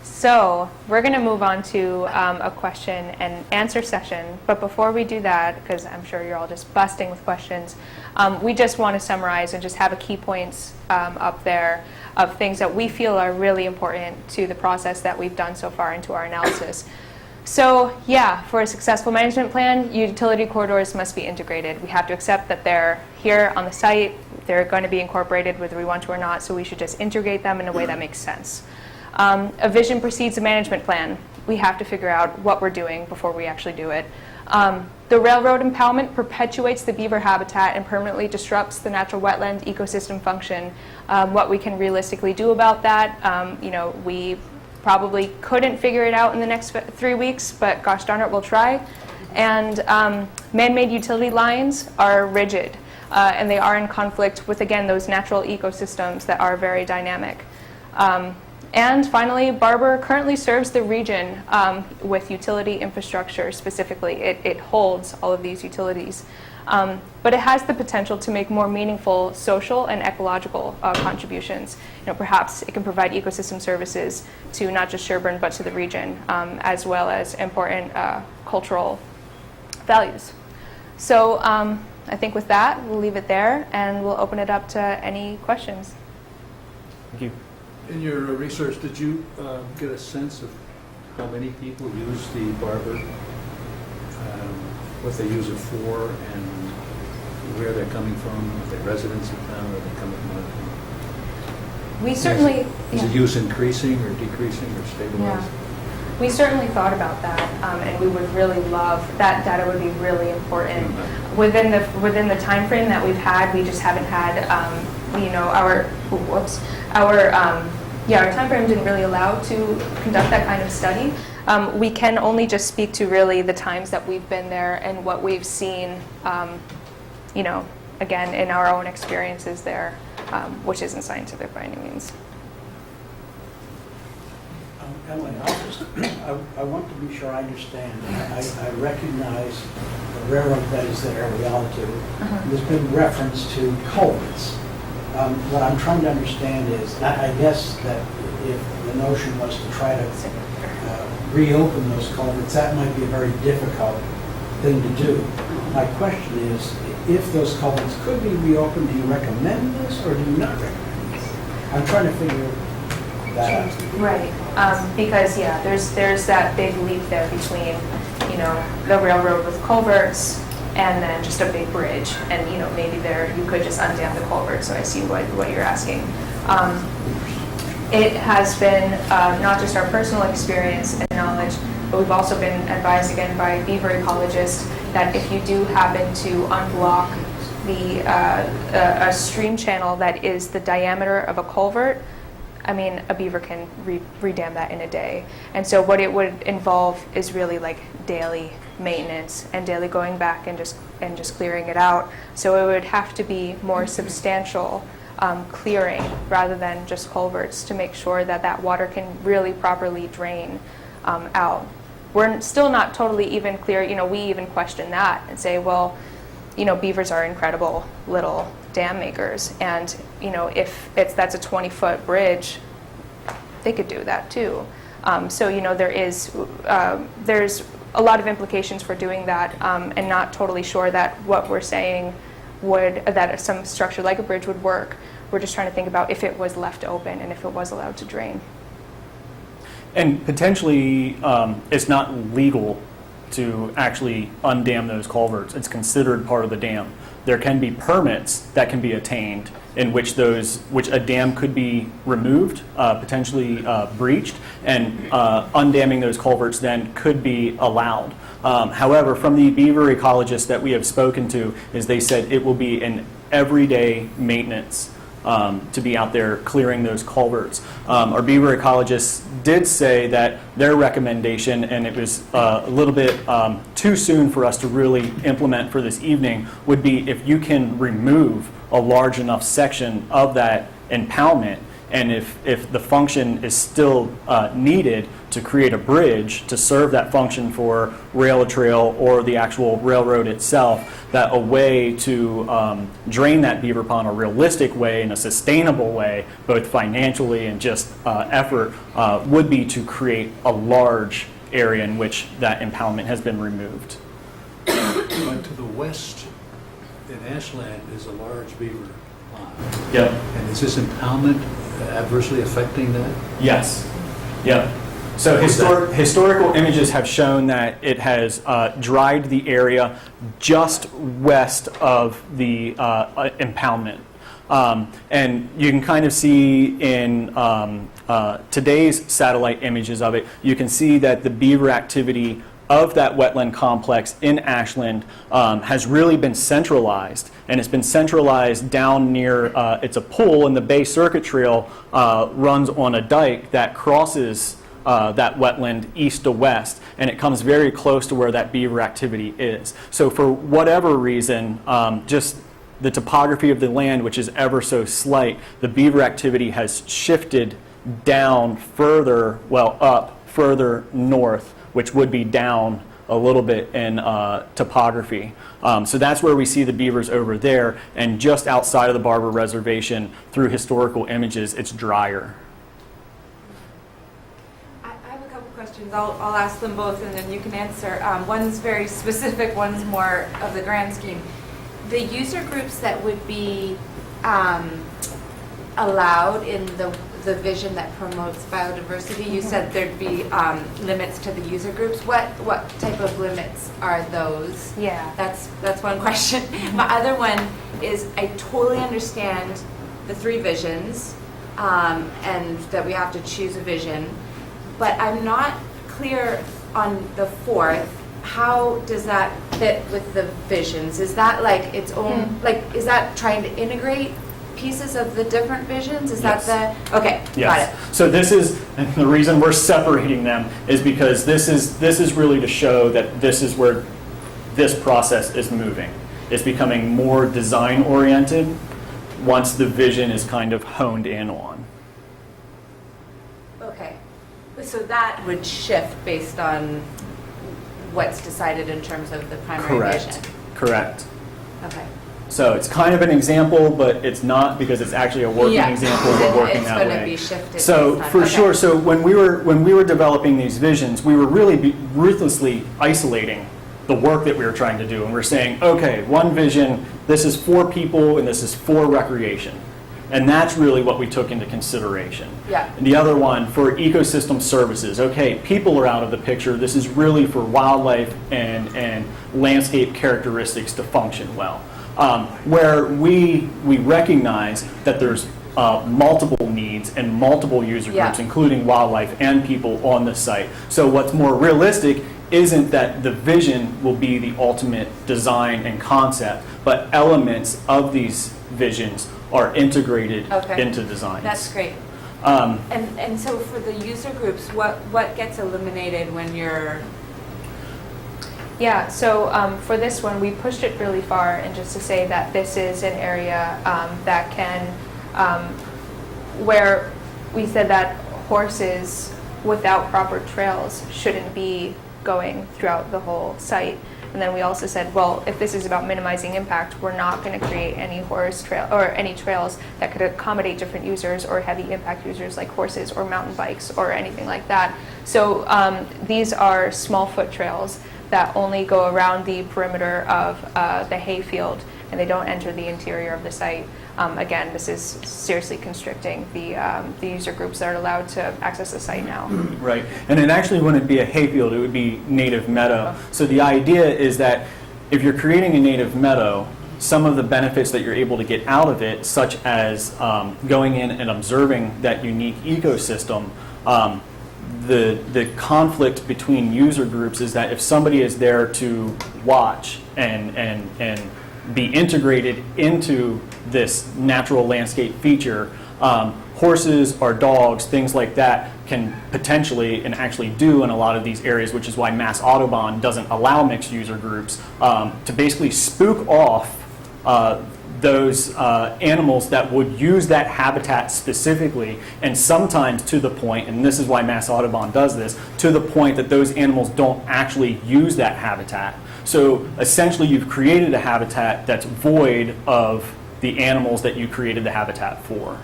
So we're going to move on to a question and answer session. But before we do that, because I'm sure you're all just busting with questions, we just want to summarize and just have a key points up there of things that we feel are really important to the process that we've done so far into our analysis. So yeah, for a successful management plan, utility corridors must be integrated. We have to accept that they're here on the site. They're going to be incorporated whether we want to or not, so we should just integrate them in a way that makes sense. A vision precedes a management plan. We have to figure out what we're doing before we actually do it. The railroad impalement perpetuates the beaver habitat and permanently disrupts the natural wetland ecosystem function. What we can realistically do about that, we probably couldn't figure it out in the next 3 weeks, but gosh darn it, we'll try. And man-made utility lines are rigid, and they are in conflict with, again, those natural ecosystems that are very dynamic. And finally, Barber currently serves the region with utility infrastructure specifically. It holds all of these utilities. But it has the potential to make more meaningful social and ecological contributions. Perhaps it can provide ecosystem services to not just Sherborn, but to the region, as well as important cultural values. So I think with that, we'll leave it there, and we'll open it up to any questions. Thank you. In your research, did you get a sense of how many people use the Barber, what they use it for, and where they're coming from? Are they residents of town, or are they coming from other town? We certainly... Is the use increasing or decreasing or stabilizing? Yeah. We certainly thought about that, and we would really love, that data would be really important. Within the time frame that we've had, we just haven't had, our time frame didn't really allow to conduct that kind of study. We can only just speak to really the times that we've been there and what we've seen, again, in our own experiences there, which isn't scientific by any means. Emily, I want to be sure I understand. I recognize the railroad bed is there, we all do. There's been reference to culverts. What I'm trying to understand is, I guess that if the notion was to try to reopen those culverts, that might be a very difficult thing to do. My question is, if those culverts could be reopened, do you recommend this or do you not recommend this? I'm trying to figure that out. Right, because there's that big leap there between the railroad with culverts, and then just a big bridge. And, maybe there you could just undam the culvert, so I see what you're asking. It has been not just our personal experience and knowledge, but we've also been advised again by beaver ecologists that if you do happen to unblock a stream channel that is the diameter of a culvert, a beaver can redam that in a day. And so what it would involve is really like daily maintenance and daily going back and just clearing it out. So it would have to be more substantial clearing rather than just culverts to make sure that water can really properly drain out. We're still not totally even clear, we even question that and say, well, beavers are incredible little dam makers, and if that's a 20-foot bridge, they could do that too. So there's a lot of implications for doing that, and not totally sure that what we're saying that some structure like a bridge would work. We're just trying to think about if it was left open and if it was allowed to drain. And potentially, it's not legal to actually undam those culverts. It's considered part of the dam. There can be permits that can be attained in which a dam could be removed, potentially breached, and undamming those culverts then could be allowed. However, from the beaver ecologists that we have spoken to, is they said it will be an everyday maintenance to be out there clearing those culverts. Our beaver ecologists did say that their recommendation, and it was a little bit too soon for us to really implement for this evening, would be if you can remove a large enough section of that impalement, and if the function is still needed to create a bridge to serve that function for rail trail or the actual railroad itself, that a way to drain that beaver pond a realistic way, in a sustainable way, both financially and just effort, would be to create a large area in which that impoundment has been removed. But to the west in Ashland is a large beaver pond. Yep. And is this impoundment adversely affecting that? Yes. Yep. So historical images have shown that it has dried the area just west of the impoundment. And you can kind of see in today's satellite images of it, you can see that the beaver activity of that wetland complex in Ashland has really been centralized, and it's been centralized down near, it's a pool, and the Bay Circuit Trail runs on a dike that crosses that wetland east to west, and it comes very close to where that beaver activity is. So for whatever reason, just the topography of the land, which is ever so slight, the beaver activity has shifted down further, up further north, which would be down a little bit in topography. So that's where we see the beavers over there, and just outside of the Barber Reservation, through historical images, it's drier. I have a couple questions. I'll ask them both and then you can answer. One's very specific, one's more of the grand scheme. The user groups that would be allowed in the vision that promotes biodiversity, you said there'd be limits to the user groups. What type of limits are those? Yeah. That's one question. My other one is, I totally understand the three visions and that we have to choose a vision, but I'm not clear on the fourth. How does that fit with the visions? Is that like its own, is that trying to integrate pieces of the different visions? Is Yes. that the, okay, Yes. got it. So this is, and the reason we're separating them is because this is really to show that this is where this process is moving. It's becoming more design oriented once the vision is kind of honed in on. Okay. So that would shift based on what's decided in terms of the primary vision? Correct. Okay. So it's kind of an example, but it's not, because it's actually a working example of working that way. It's going to be shifted. So based on- for okay. sure, so when we were developing these visions, we were really ruthlessly isolating the work that we were trying to do, and we're saying, okay, one vision, this is for people and this is for recreation. And that's really what we took into consideration. Yeah. And the other one, for ecosystem services, okay, people are out of the picture. This is really for wildlife and landscape characteristics to function well. Where we recognize that there's multiple needs and multiple user groups, Yeah. including wildlife and people on the site. So what's more realistic isn't that the vision will be the ultimate design and concept, but elements of these visions are integrated Okay. into designs. That's great. And so for the user groups, what gets eliminated when you're, Yeah, so for this one, we pushed it really far, and just to say that this is an area that can, where we said that horses without proper trails shouldn't be going throughout the whole site. And then we also said, well, if this is about minimizing impact, we're not going to create any horse trail or any trails that could accommodate different users or heavy impact users like horses or mountain bikes or anything like that. So these are small foot trails that only go around the perimeter of the hayfield, and they don't enter the interior of the site. Again, this is seriously constricting the user groups that are allowed to access the site now. Right, and it actually wouldn't be a hayfield, it would be native meadow. So the idea is that if you're creating a native meadow, some of the benefits that you're able to get out of it, such as going in and observing that unique ecosystem, the conflict between user groups is that if somebody is there to watch and be integrated into this natural landscape feature, horses or dogs, things like that, can potentially and actually do in a lot of these areas, which is why Mass Audubon doesn't allow mixed user groups, to basically spook off those animals that would use that habitat specifically, and sometimes to the point, and this is why Mass Audubon does this, to the point that those animals don't actually use that habitat. So essentially you've created a habitat that's void of the animals that you created the habitat for.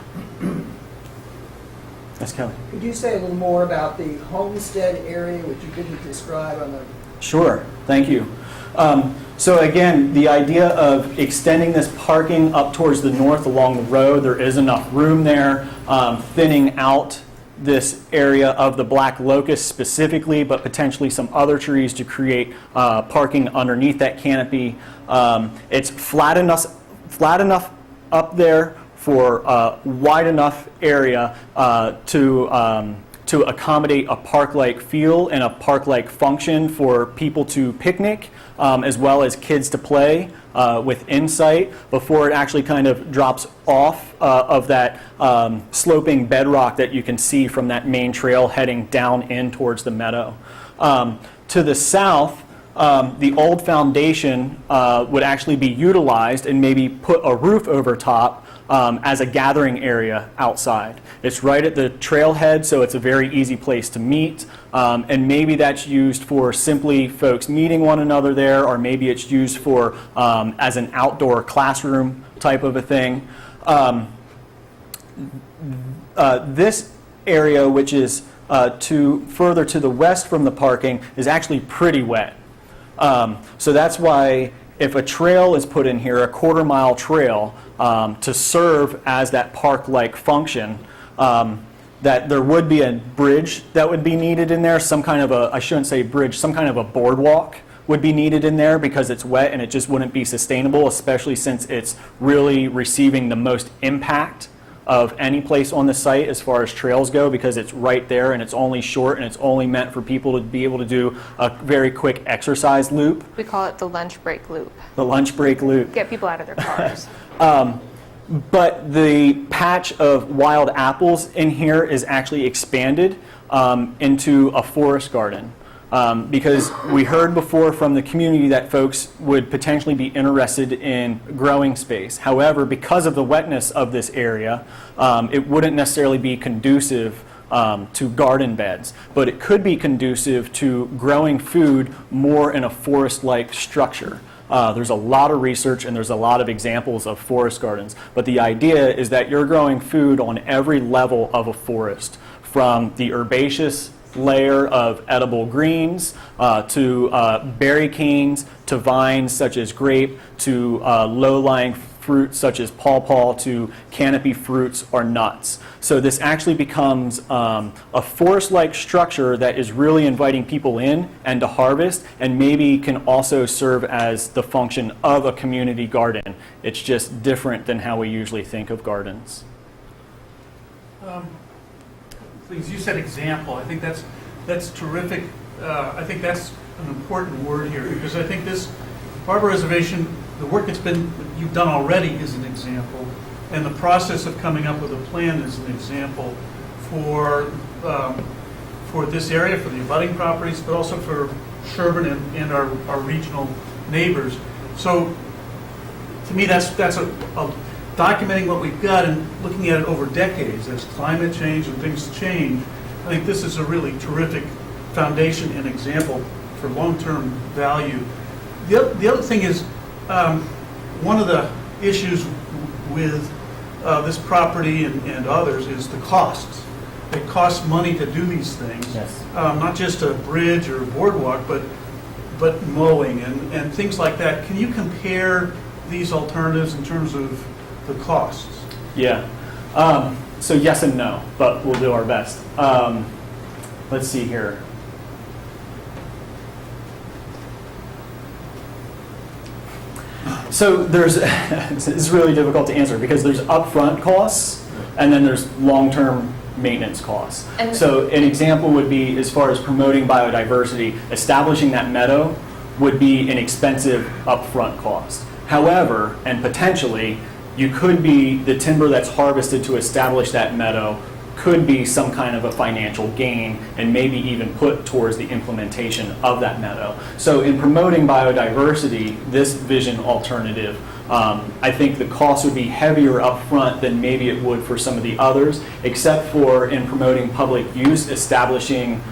That's Kelly. Could you say a little more about the Homestead area, which you didn't describe on the... Sure, thank you. So again, the idea of extending this parking up towards the north along the road, there is enough room there, thinning out this area of the black locust specifically, but potentially some other trees to create parking underneath that canopy. It's flat enough up there for a wide enough area to accommodate a park-like feel and a park-like function for people to picnic, as well as kids to play with insight before it actually kind of drops off of that sloping bedrock that you can see from that main trail heading down in towards the meadow. To the south, the old foundation would actually be utilized and maybe put a roof over top as a gathering area outside. It's right at the trailhead, so it's a very easy place to meet. And maybe that's used for simply folks meeting one another there, or maybe it's used for as an outdoor classroom type of a thing. This area, which is further to the west from the parking, is actually pretty wet. So that's why if a trail is put in here, a quarter-mile trail, to serve as that park-like function, that there would be a bridge that would be needed in there, some kind of a, I shouldn't say bridge, some kind of a boardwalk would be needed in there because it's wet and it just wouldn't be sustainable, especially since it's really receiving the most impact of any place on the site as far as trails go, because it's right there and it's only short and it's only meant for people to be able to do a very quick exercise loop. We call it the lunch break loop. The lunch break loop. Get people out of their cars. But the patch of wild apples in here is actually expanded into a forest garden. Because we heard before from the community that folks would potentially be interested in growing space. However, because of the wetness of this area, it wouldn't necessarily be conducive to garden beds, but it could be conducive to growing food more in a forest-like structure. There's a lot of research and there's a lot of examples of forest gardens, but the idea is that you're growing food on every level of a forest, from the herbaceous layer of edible greens to berry canes to vines such as grape to low-lying fruits such as pawpaw to canopy fruits or nuts. So this actually becomes a forest-like structure that is really inviting people in and to harvest, and maybe can also serve as the function of a community garden. It's just different than how we usually think of gardens. Please, you said example. I think that's terrific. I think that's an important word here, because I think this Barber Reservation, the work you've done already is an example, and the process of coming up with a plan is an example for this area, for the abutting properties, but also for Sherborn and our regional neighbors. So to me, that's documenting what we've got and looking at it over decades as climate change and things change. I think this is a really terrific foundation and example for long-term value. The other thing is, one of the issues with this property and others is the costs. It costs money to do these things. Yes. Not just a bridge or a boardwalk, but mowing and things like that. Can you compare these alternatives in terms of the costs? Yeah. So yes and no, but we'll do our best. Let's see here. So there's, it's really difficult to answer because there's upfront costs and then there's long-term maintenance costs. And so an example would be, as far as promoting biodiversity, establishing that meadow would be an expensive upfront cost. However, and potentially, you could be, the timber that's harvested to establish that meadow could be some kind of a financial gain and maybe even put towards the implementation of that meadow. So in promoting biodiversity, this vision alternative, I think the cost would be heavier up front than maybe it would for some of the others, except for in promoting public use, establishing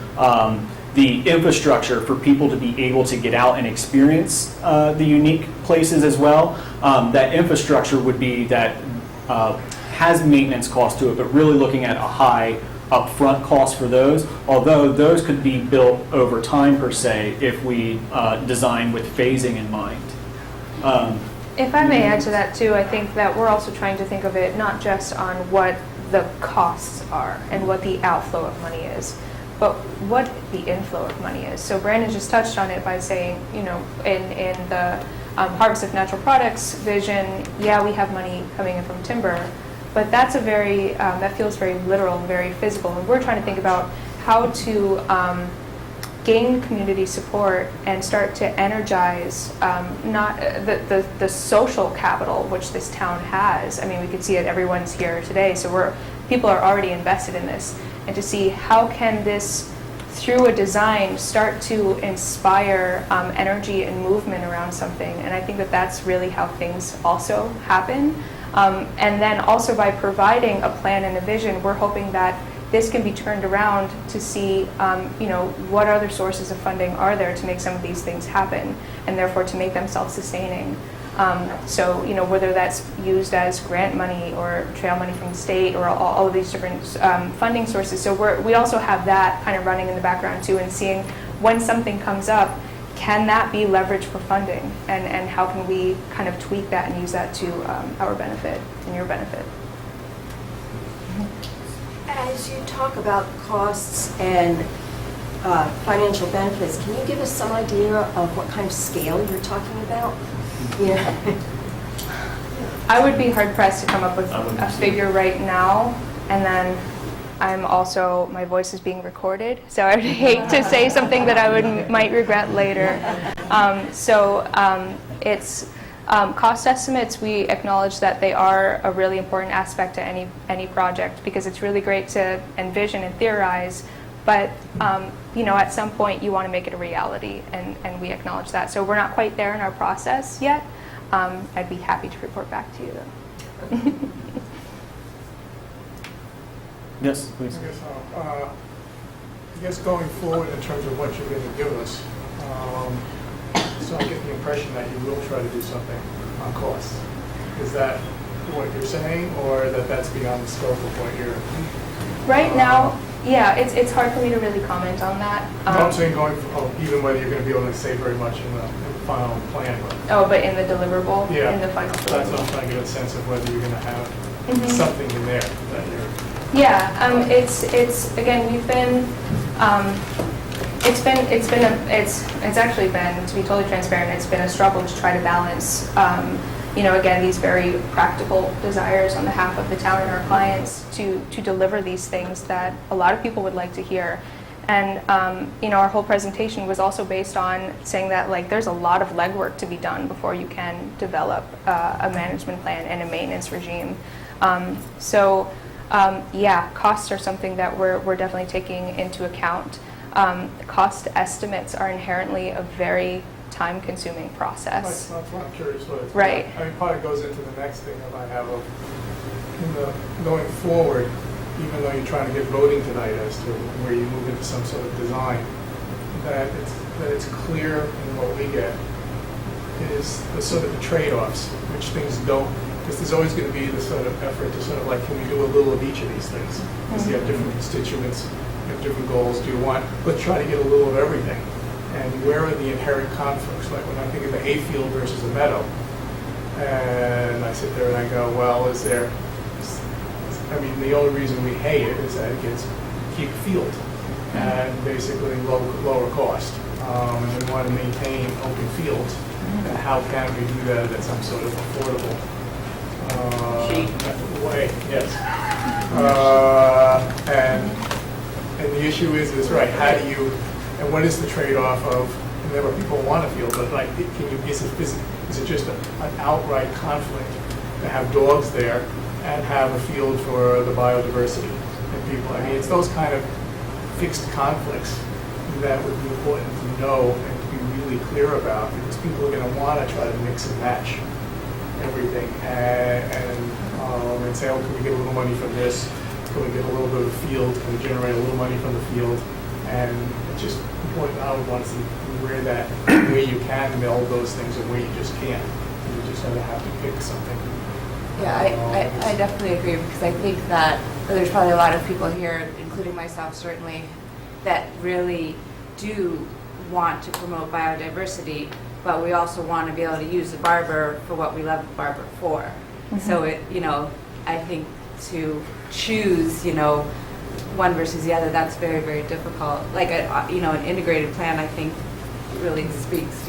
the infrastructure for people to be able to get out and experience the unique places as well. That infrastructure would be that has maintenance cost to it, but really looking at a high upfront cost for those, although those could be built over time per se if we design with phasing in mind. if I may add to that too, I think that we're also trying to think of it not just on what the costs are and what the outflow of money is, but what the inflow of money is. So Brandon just touched on it by saying, you know, in the Harvest of Natural Products vision, yeah, we have money coming in from timber, but that's a very, that feels very literal and very physical. And we're trying to think about how to gain community support and start to energize not the social capital which this town has. I mean, we could see it, everyone's here today, so people are already invested in this. And to see how can this, through a design, start to inspire energy and movement around something. And I think that that's really how things also happen. And then also by providing a plan and a vision, we're hoping that this can be turned around to see, you know, what other sources of funding are there to make some of these things happen, and therefore to make them self-sustaining. So, you know, whether that's used as grant money or trail money from the state or all of these different funding sources. So we also have that kind of running in the background too, and seeing when something comes up, can that be leveraged for funding, and how can we kind of tweak that and use that to our benefit and your benefit. As you talk about costs and financial benefits, can you give us some idea of what kind of scale you're talking about? Yeah. I would be hard pressed to come up with a figure right now, and then I'm also, my voice is being recorded, so I would hate to say something that I might regret later. It's cost estimates. We acknowledge that they are a really important aspect to any project, because it's really great to envision and theorize, but you know, at some point you want to make it a reality, and we acknowledge that. So we're not quite there in our process yet. I'd be happy to report back to you though. Yes, please. I guess going forward in terms of what you're going to give us, so I get the impression that you will try to do something on costs. Is that what you're saying, or that's beyond the scope of what you're... Right now, yeah, it's hard for me to really comment on that. I'm saying going, even whether you're going to be able to say very much in the final plan with. Oh, but in the deliverable, Yeah. in the final So that's what deliverable. I'm trying to get a sense of whether you're going to have Mhm. something in there that you're. Yeah, it's again, we've been, it's actually been, to be totally transparent, it's been a struggle to try to balance, again, these very practical desires on behalf of the town and our clients to deliver these things that a lot of people would like to hear. And, our whole presentation was also based on saying that, like, there's a lot of legwork to be done before you can develop a management plan and a maintenance regime. Costs are something that we're definitely taking into account. Cost estimates are inherently a very time-consuming process. That's what I'm curious what it's. Right. I mean, part of it goes into the next thing that I have of, going forward, even though you're trying to get voting tonight as to where you move into some sort of design, that it's clear in what we get is the sort of the trade-offs, which things don't, because there's always going to be this sort of effort to sort of like, can we do a little of each of these things? Because you have different constituents, you have different goals. Do you want, let's try to get a little of everything. And where are the inherent conflicts? Like when I think of the hayfield versus a meadow, and I sit there and I go, well, the only reason we hay it is that it gets keep field and basically lower cost. And we want to maintain open fields. And how can we do that at some sort of affordable way? Yes. And the issue is right. How do you? And what is the trade-off of? And there are people who want a field, but like, is it just an outright conflict to have dogs there and have a field for the biodiversity and people? I mean, it's those kind of fixed conflicts that would be important to know and to be really clear about, because people are going to want to try to mix and match everything and say, oh, can we get a little money from this? Can we get a little bit of field? Can we generate a little money from the field? And it's just important. I would want to see where you can meld those things and where you just can't. You just have to pick something. Yeah, I definitely agree, because I think that there's probably a lot of people here, including myself certainly, that really do want to promote biodiversity, but we also want to be able to use the Barber for what we love the Barber for. Mm-hmm. So I think to choose, one versus the other, that's very, very difficult. Like, an integrated plan, I think, really speaks,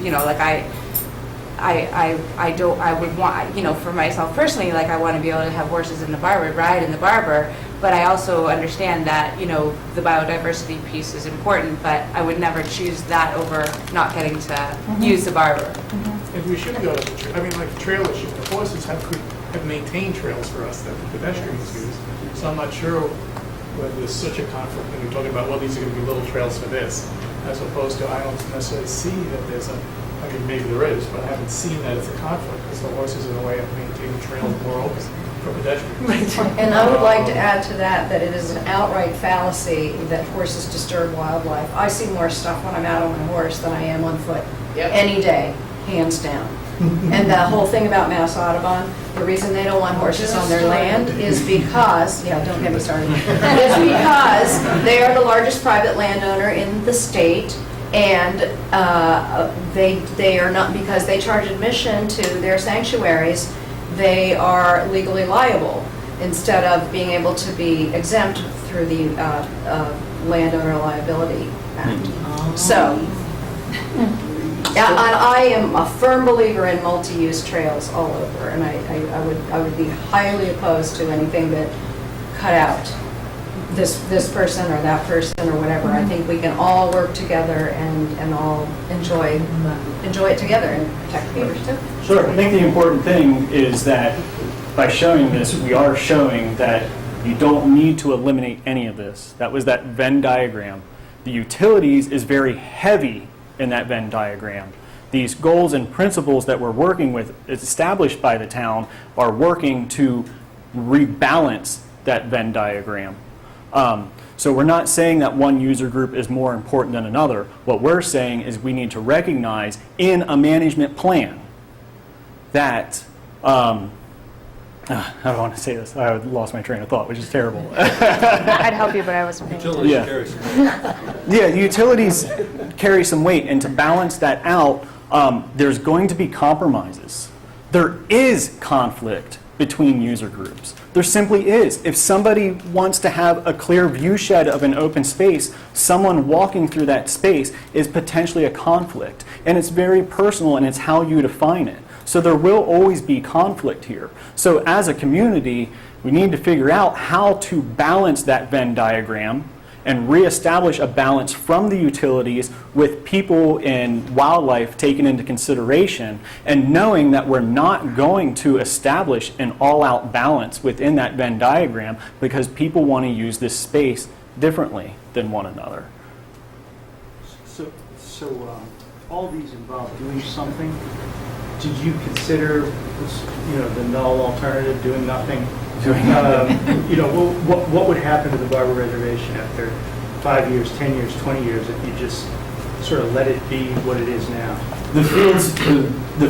I would want, for myself personally, like, I want to be able to have horses in the Barber, ride in the Barber, but I also understand that, the biodiversity piece is important, but I would never choose that over not getting to use the Barber. And we should go to like trail issue. The horses have maintained trails for us that the pedestrians use. So I'm not sure whether there's such a conflict when you're talking about, well, these are going to be little trails for this, as opposed to, I don't necessarily see that there's maybe there is, but I haven't seen that as a conflict, because the horses in a way have maintained trails more open for pedestrians. And I would like to add to that it is an outright fallacy that horses disturb wildlife. I see more stuff when I'm out on my horse than I am on foot, any day, hands down. And the whole thing about Mass Audubon, the reason they don't want horses on their land is because, don't get me started, is because they are the largest private landowner in the state, and they are not, because they charge admission to their sanctuaries, they are legally liable instead of being able to be exempt through the Landowner Liability Act. So, yeah, and I am a firm believer in multi-use trails all over, and I would be highly opposed to anything that cut out this person or that person or whatever. I think we can all work together and all enjoy it together and protect beavers too. Sure. I think the important thing is that by showing this, we are showing that you don't need to eliminate any of this. That was that Venn diagram. The utilities is very heavy in that Venn diagram. These goals and principles that we're working with, established by the town, are working to rebalance that Venn diagram. So we're not saying that one user group is more important than another. What we're saying is we need to recognize in a management plan that, how do I want to say this? I lost my train of thought, which is terrible. I'd help you, but I wasn't paying attention. Utilities carry some weight. Yeah, utilities carry some weight, and to balance that out, there's going to be compromises. There is conflict between user groups. There simply is. If somebody wants to have a clear view shed of an open space, someone walking through that space is potentially a conflict. And it's very personal, and it's how you define it. So there will always be conflict here. So as a community, we need to figure out how to balance that Venn diagram and reestablish a balance from the utilities with people and wildlife taken into consideration, and knowing that we're not going to establish an all-out balance within that Venn diagram because people want to use this space differently than one another. So all these involve doing something. Did you consider, the null alternative, doing nothing? What would happen to the Barber Reservation after 5 years, 10 years, 20 years if you just sort of let it be what it is now? The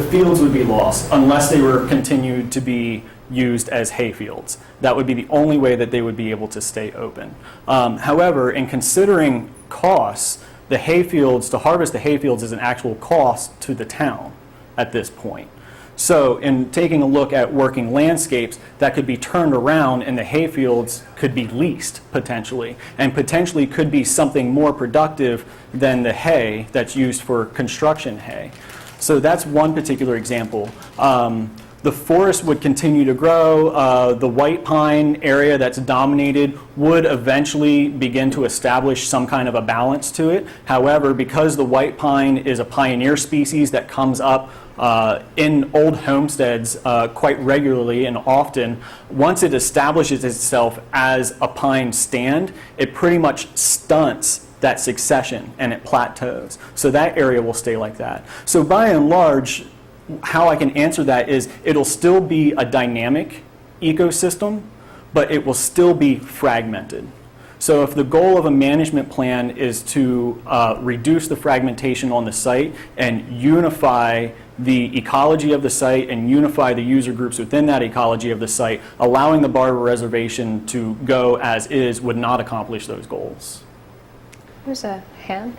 fields would be lost unless they were continued to be used as hay fields. That would be the only way that they would be able to stay open. However, in considering costs, the hay fields, to harvest the hay fields is an actual cost to the town at this point. So in taking a look at working landscapes, that could be turned around and the hay fields could be leased potentially, and potentially could be something more productive than the hay that's used for construction hay. So that's one particular example. The forest would continue to grow. The white pine area that's dominated would eventually begin to establish some kind of a balance to it. However, because the white pine is a pioneer species that comes up in old homesteads quite regularly and often, once it establishes itself as a pine stand, it pretty much stunts that succession and it plateaus. So that area will stay like that. So by and large, how I can answer that is it'll still be a dynamic ecosystem, but it will still be fragmented. So if the goal of a management plan is to reduce the fragmentation on the site and unify the ecology of the site and unify the user groups within that ecology of the site, allowing the Barber Reservation to go as is would not accomplish those goals. There's a hand.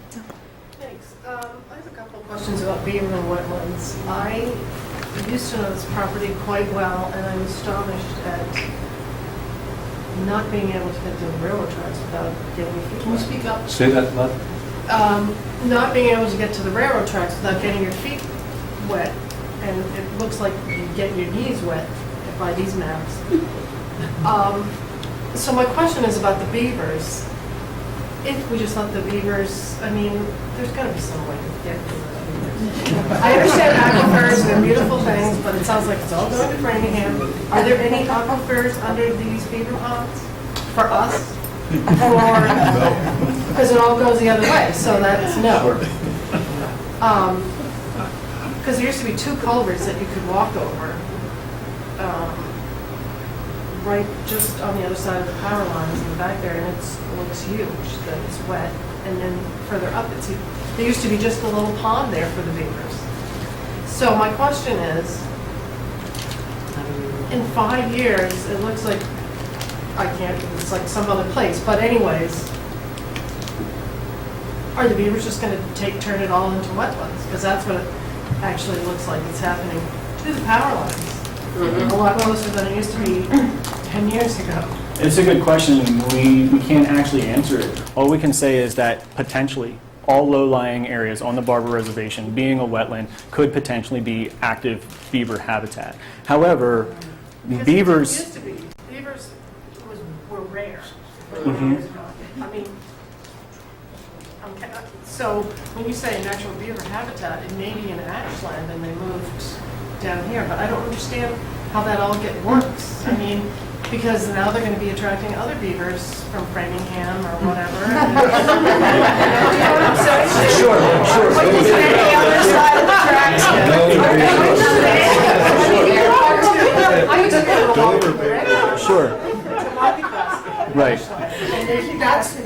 Thanks. I have a couple of questions about beaver and wetlands. I used to know this property quite well, and I'm astonished at not being able to get to the railroad tracks without getting your feet wet. Can you speak up? Say that, Bud? Not being able to get to the railroad tracks without getting your feet wet, and it looks like you get your knees wet by these maps. So my question is about the beavers. If we just let the beavers, I mean, there's got to be some way to get to the beavers. I understand aquifers, they're beautiful things, but it sounds like it's all going to Framingham. Are there any aquifers under these beaver ponds for us? Or, because it all goes the other way, so that's no. Because there used to be 2 culverts that you could walk over, right just on the other side of the power lines in the back there, and it looks huge, that it's wet. And then further up, there used to be just a little pond there for the beavers. So my question is, in 5 years, it looks like, it's like some other place, but anyways, are the beavers just going to turn it all into wetlands? Because that's what it actually looks like it's happening to the power lines. A lot closer than it used to be 10 years ago. It's a good question. We can't actually answer it. All we can say is that potentially all low-lying areas on the Barber Reservation, being a wetland, could potentially be active beaver habitat. However, Because beavers... It used to be. Beavers were rare. Mhm. I mean, so when you say natural beaver habitat, it may be in Ashland and they moved down here, but I don't understand how that all works. I mean, because now they're going to be attracting other beavers from Framingham or whatever. You know what I'm saying? Sure. What is the other side of the tracks? I used to go to Barber. Sure. Right.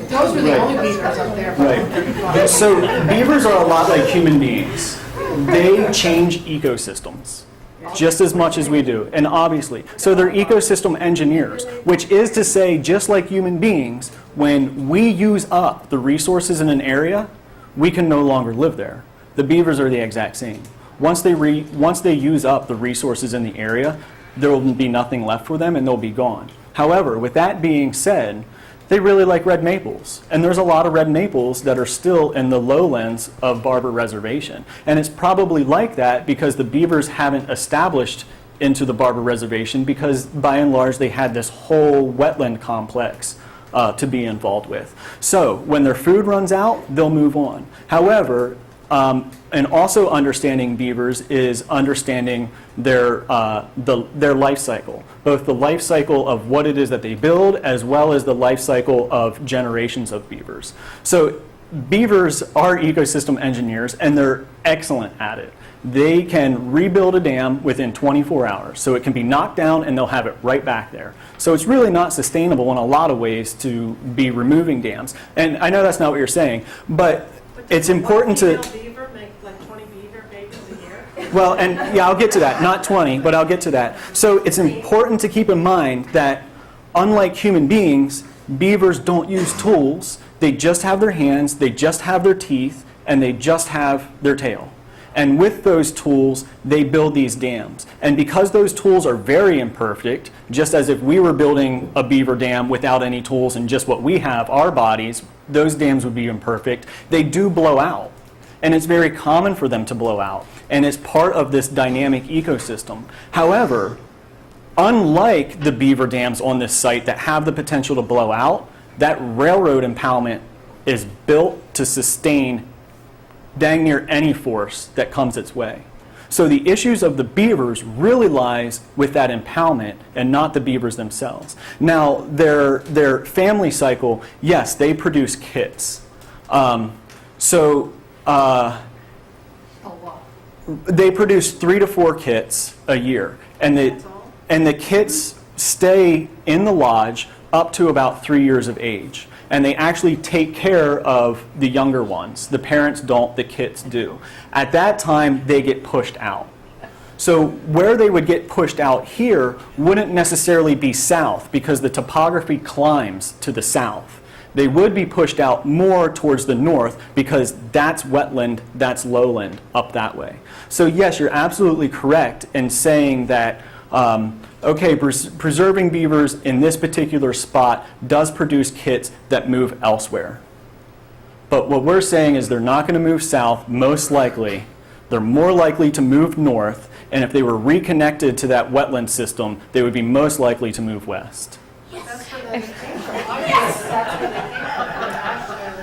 Those were the only beavers up there. Right. So beavers are a lot like human beings. They change ecosystems just as much as we do, and obviously. So they're ecosystem engineers, which is to say, just like human beings, when we use up the resources in an area, we can no longer live there. The beavers are the exact same. Once they use up the resources in the area, there will be nothing left for them and they'll be gone. However, with that being said, they really like red maples. And there's a lot of red maples that are still in the lowlands of Barber Reservation. And it's probably like that because the beavers haven't established into the Barber Reservation because by and large they had this whole wetland complex to be involved with. So when their food runs out, they'll move on. However, and also understanding beavers is understanding their life cycle, both the life cycle of what it is that they build as well as the life cycle of generations of beavers. So beavers are ecosystem engineers and they're excellent at it. They can rebuild a dam within 24 hours. So it can be knocked down and they'll have it right back there. So it's really not sustainable in a lot of ways to be removing dams. And I know that's not what you're saying, but it's important to... Beaver make like 20 beaver babies a year? Well, and yeah, I'll get to that. Not 20, but I'll get to that. So it's important to keep in mind that unlike human beings, beavers don't use tools. They just have their hands, they just have their teeth, and they just have their tail. And with those tools, they build these dams. And because those tools are very imperfect, just as if we were building a beaver dam without any tools and just what we have, our bodies, those dams would be imperfect. They do blow out. And it's very common for them to blow out. And it's part of this dynamic ecosystem. However, unlike the beaver dams on this site that have the potential to blow out, that railroad impalement is built to sustain dang near any force that comes its way. So the issues of the beavers really lies with that impalement and not the beavers themselves. Now, their family cycle, yes, they produce kits. They produce 3 to 4 kits a year. And the kits stay in the lodge up to about 3 years of age. And they actually take care of the younger ones. The parents don't, the kids do. At that time, they get pushed out. So where they would get pushed out here wouldn't necessarily be south because the topography climbs to the south. They would be pushed out more towards the north because that's wetland, that's lowland up that way. So yes, you're absolutely correct in saying that okay, preserving beavers in this particular spot does produce kits that move elsewhere. But what we're saying is they're not going to move south, most likely. They're more likely to move north, and if they were reconnected to that wetland system, they would be most likely to move west. That's where they came from. Yes! That's where they came from. Ashland.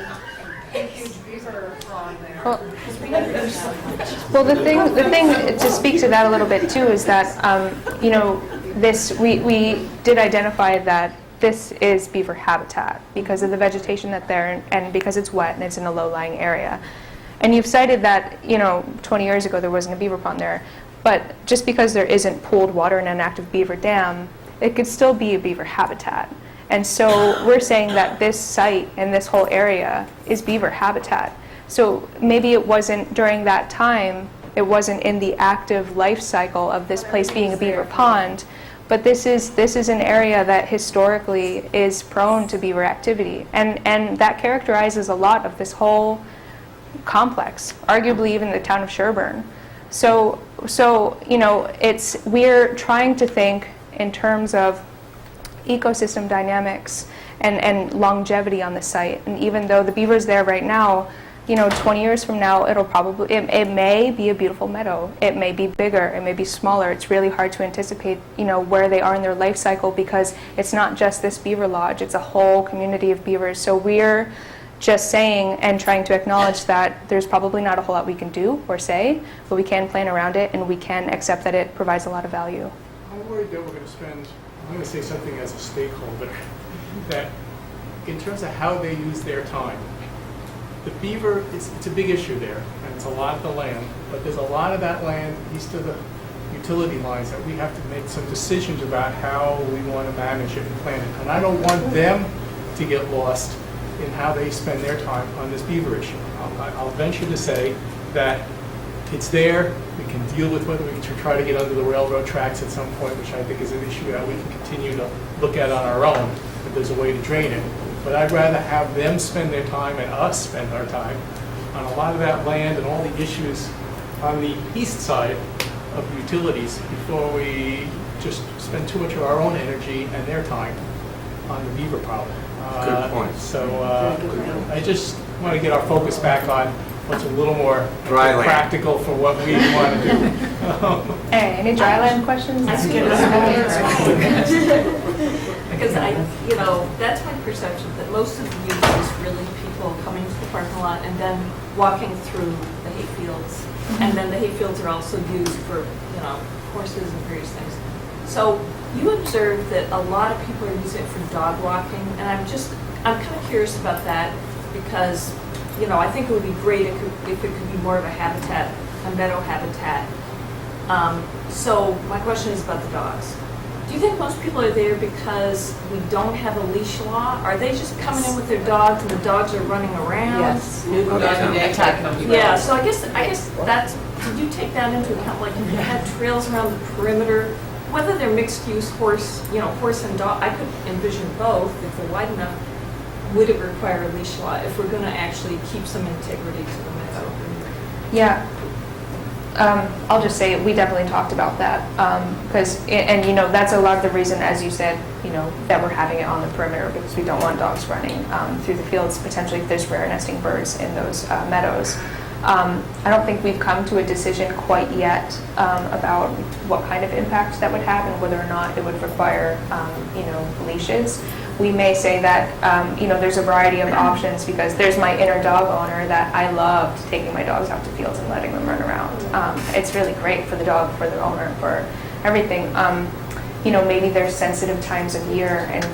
Big, huge beaver pond there. Well, the thing to speak to that a little bit too is that you know, we did identify that this is beaver habitat because of the vegetation that's there and because it's wet and it's in a low-lying area. And you've cited that, you know, 20 years ago there wasn't a beaver pond there, but just because there isn't pooled water in an active beaver dam, it could still be a beaver habitat. And so we're saying that this site and this whole area is beaver habitat. So maybe it wasn't during that time, it wasn't in the active life cycle of this place being a beaver pond, but this is an area that historically is prone to beaver activity. And that characterizes a lot of this whole complex, arguably even the town of Sherborn. So you know, we're trying to think in terms of ecosystem dynamics and longevity on the site. And even though the beaver's there right now, you know, 20 years from now, it may be a beautiful meadow. It may be bigger, it may be smaller. It's really hard to anticipate, you know, where they are in their life cycle because it's not just this beaver lodge, it's a whole community of beavers. So we're just saying and trying to acknowledge that there's probably not a whole lot we can do or say, but we can plan around it and we can accept that it provides a lot of value. I'm worried that we're going to spend, I'm going to say something as a stakeholder, that in terms of how they use their time, the beaver, it's a big issue there, and it's a lot of the land, but there's a lot of that land east of the utility lines that we have to make some decisions about how we want to manage it and plan it. And I don't want them to get lost in how they spend their time on this beaver issue. I'll venture to say that it's there, we can deal with whether we can try to get under the railroad tracks at some point, which I think is an issue that we can continue to look at on our own, if there's a way to drain it. But I'd rather have them spend their time and us spend our time on a lot of that land and all the issues on the east side of utilities before we just spend too much of our own energy and their time on the beaver problem. Good point. So I just want to get our focus back on what's a little more Dry land. practical for what we want to do. Hey, any dryland questions? Because that's my perception, that most of the use is really people coming to the parking lot and then walking through the hay fields. And then the hay fields are also used for, horses and various things. So you observe that a lot of people are using it for dog walking, and I'm kind of curious about that because, I think it would be great if it could be more of a habitat, a meadow habitat. So my question is about the dogs. Do you think most people are there because we don't have a leash law? Are they just coming in with their dogs and the dogs are running around? Yes. Yeah, so I guess that's, did you take that into account? Like if you had trails around the perimeter, whether they're mixed use horse and dog, I could envision both if they're wide enough. Would it require a leash law if we're going to actually keep some integrity to the meadow? Yeah. I'll just say we definitely talked about that because, that's a lot of the reason, as you said, that we're having it on the perimeter because we don't want dogs running through the fields, potentially if there's rare nesting birds in those meadows. I don't think we've come to a decision quite yet about what kind of impact that would have and whether or not it would require, leashes. We may say that, there's a variety of options because there's my inner dog owner that I loved taking my dogs out to fields and letting them run around. It's really great for the dog, for the owner, for everything. Maybe there's sensitive times of year and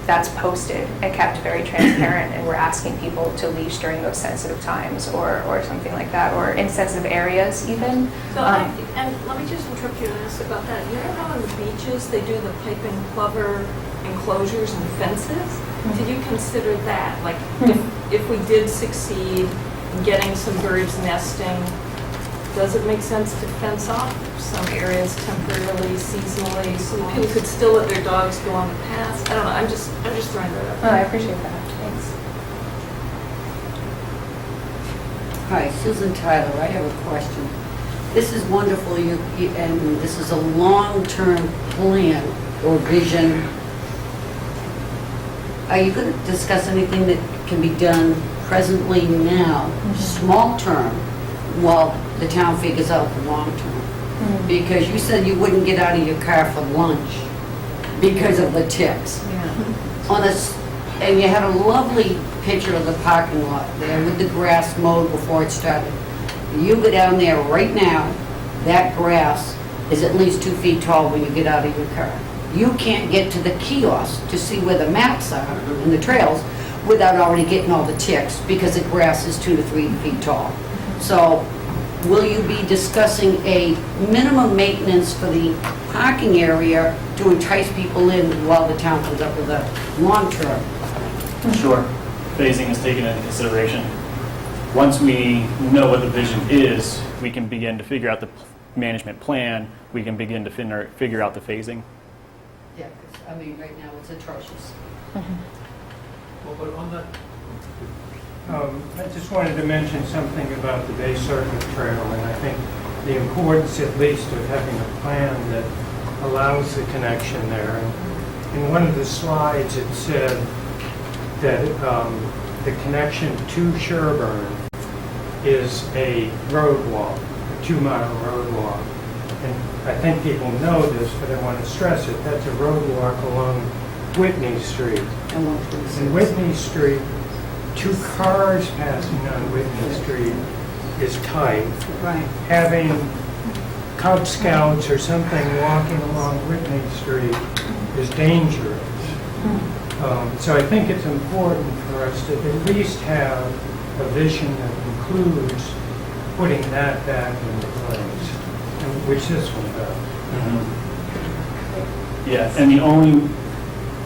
that's posted and kept very transparent and we're asking people to leash during those sensitive times or something like that, or in sensitive areas even. So and let me just interrupt you and ask about that. You know how on the beaches they do the pipe and plover enclosures and fences? Did you consider that? Like if we did succeed in getting some birds nesting, does it make sense to fence off some areas temporarily, seasonally, so that people could still let their dogs go on the paths? I don't know, I'm just throwing that up. Oh, I appreciate that. Thanks. Hi, Susan Tyler. I have a question. This is wonderful, and this is a long-term plan or vision. Are you going to discuss anything that can be done presently now, small term, while the town figures out the long term? Because you said you wouldn't get out of your car for lunch because of the ticks. And you had a lovely picture of the parking lot there with the grass mowed before it started. You go down there right now, that grass is at least 2 feet tall when you get out of your car. You can't get to the kiosk to see where the maps are and the trails without already getting all the ticks because the grass is 2 to 3 feet tall. So will you be discussing a minimum maintenance for the parking area to entice people in while the town comes up with a long term? Sure. Phasing is taken into consideration. Once we know what the vision is, we can begin to figure out the management plan. We can begin to figure out the phasing. Yeah, 'cause, right now it's atrocious. Well, but on that, I just wanted to mention something about the Bay Circuit Trail, and I think the importance at least of having a plan that allows the connection there. And in one of the slides, it said that the connection to Sherborn is a road walk, a 2-mile road walk. And I think people know this, but I want to stress it. That's a road walk along Whitney Street. And Whitney Street, 2 cars passing on Whitney Street is tight. Right. Having Cub Scouts or something walking along Whitney Street is dangerous. So I think it's important for us to at least have a vision that includes putting that back into place, which this one does. Yeah, and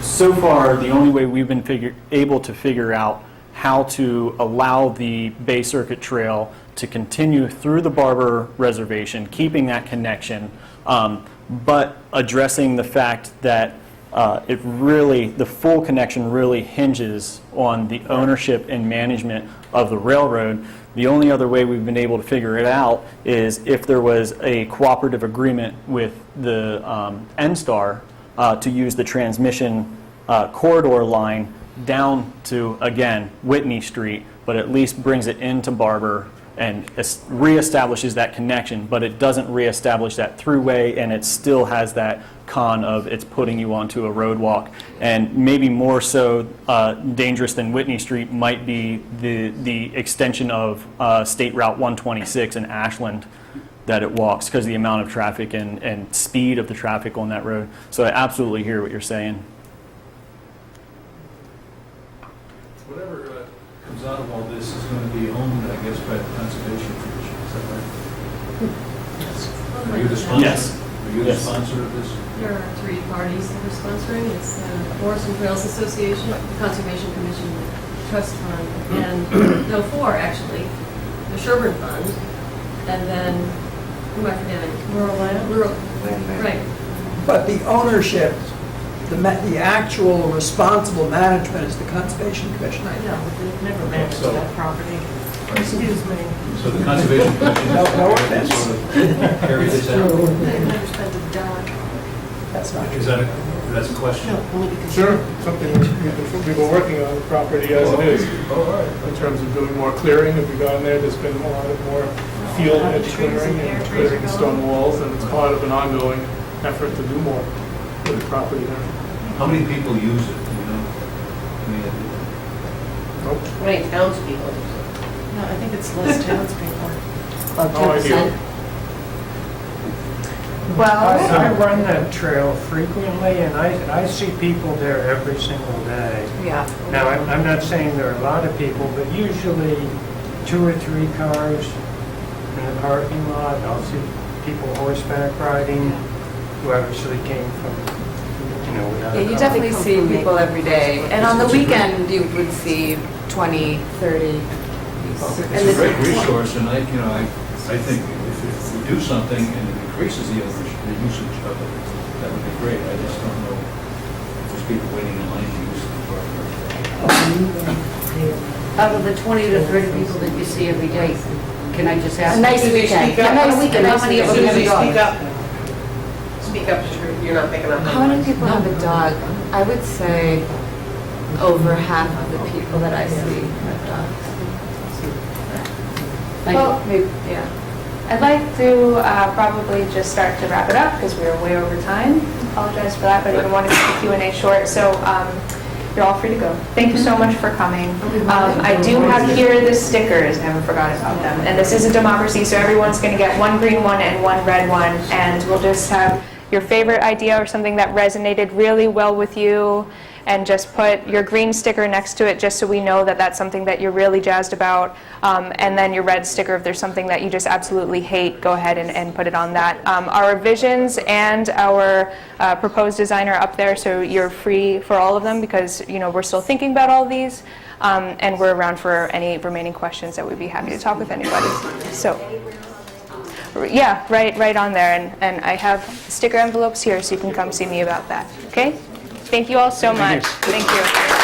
so far, the only way we've been able to figure out how to allow the Bay Circuit Trail to continue through the Barber Reservation, keeping that connection, but addressing the fact that the full connection really hinges on the ownership and management of the railroad. The only other way we've been able to figure it out is if there was a cooperative agreement with the NSTAR to use the transmission corridor line down to, again, Whitney Street, but at least brings it into Barber and reestablishes that connection, but it doesn't reestablish that throughway, and it still has that con of it's putting you onto a road walk. And maybe more so dangerous than Whitney Street might be the extension of State Route 126 in Ashland that it walks, because the amount of traffic and speed of the traffic on that road. So I absolutely hear what you're saying. Whatever comes out of all this is going to be owned, I guess, by the Conservation Commission, is that right? Are you the sponsor? Yes. Are you the sponsor of this? There are 3 parties that are sponsoring. It's the Forest and Trails Association, the Conservation Commission, the Trust Fund, and, no, 4 actually. The Sherborn Fund, and then, who am I forgetting? Rural Land? Rural, right. But the ownership, the actual responsible management is the Conservation Commission. I know, but they've never managed So- that property. Excuse me. So the Conservation Commission is No going to offense. sort of carry this out? They've never spent a dime. That's not Is true. that's a question? No, only because. Sure, something we've been working on the property as it is. Oh, all right. In terms of doing more clearing, if you've gone there, there's been a lot of more field lot of edge trees in clearing there, and trees clearing are stone gone. walls, and it's part of an ongoing effort to do more with the property there. How many people use it, do you know? I mean, Nope, How many townspeople? No, I think it's less townspeople. no idea. I run that trail frequently, and I see people there every single day. Yeah. Now, I'm not saying there are a lot of people, but usually 2 or 3 cars in the parking lot. I'll see people horseback riding, who obviously came from, without a Yeah, you car. definitely see people every day. And on the weekend, you would see 20, 30 people. It's a great resource, and I think if we do something and it increases the usage of it, that would be great. I just don't know if there's people waiting in line to use the park. Out of the 20 to 30 people that you see every day, can I just ask? A nice weekend. A nice weekend, how many of them have a dog? Speak up, you're not picking up. How many people have a dog? I would say over half of the people that I see have dogs. Thank you. Well, Yeah. I'd like to probably just start to wrap it up because we are way over time. Apologize for that, but I didn't want to keep the Q&A short. So you're all free to go. Thank you so much for coming. I do have here the stickers. I haven't forgotten about them. And this is a democracy, so everyone's going to get one green one and one red one. And we'll just have your favorite idea or something that resonated really well with you, and just put your green sticker next to it just so we know that that's something that you're really jazzed about. And then your red sticker, if there's something that you just absolutely hate, go ahead and put it on that. Our visions and our proposed design are up there, so you're free for all of them because we're still thinking about all of these. And we're around for any remaining questions that we'd be happy to talk with anybody. So, yeah, right on there. And I have sticker envelopes here, so you can come see me about that. Okay? Thank you all so much. Thank you.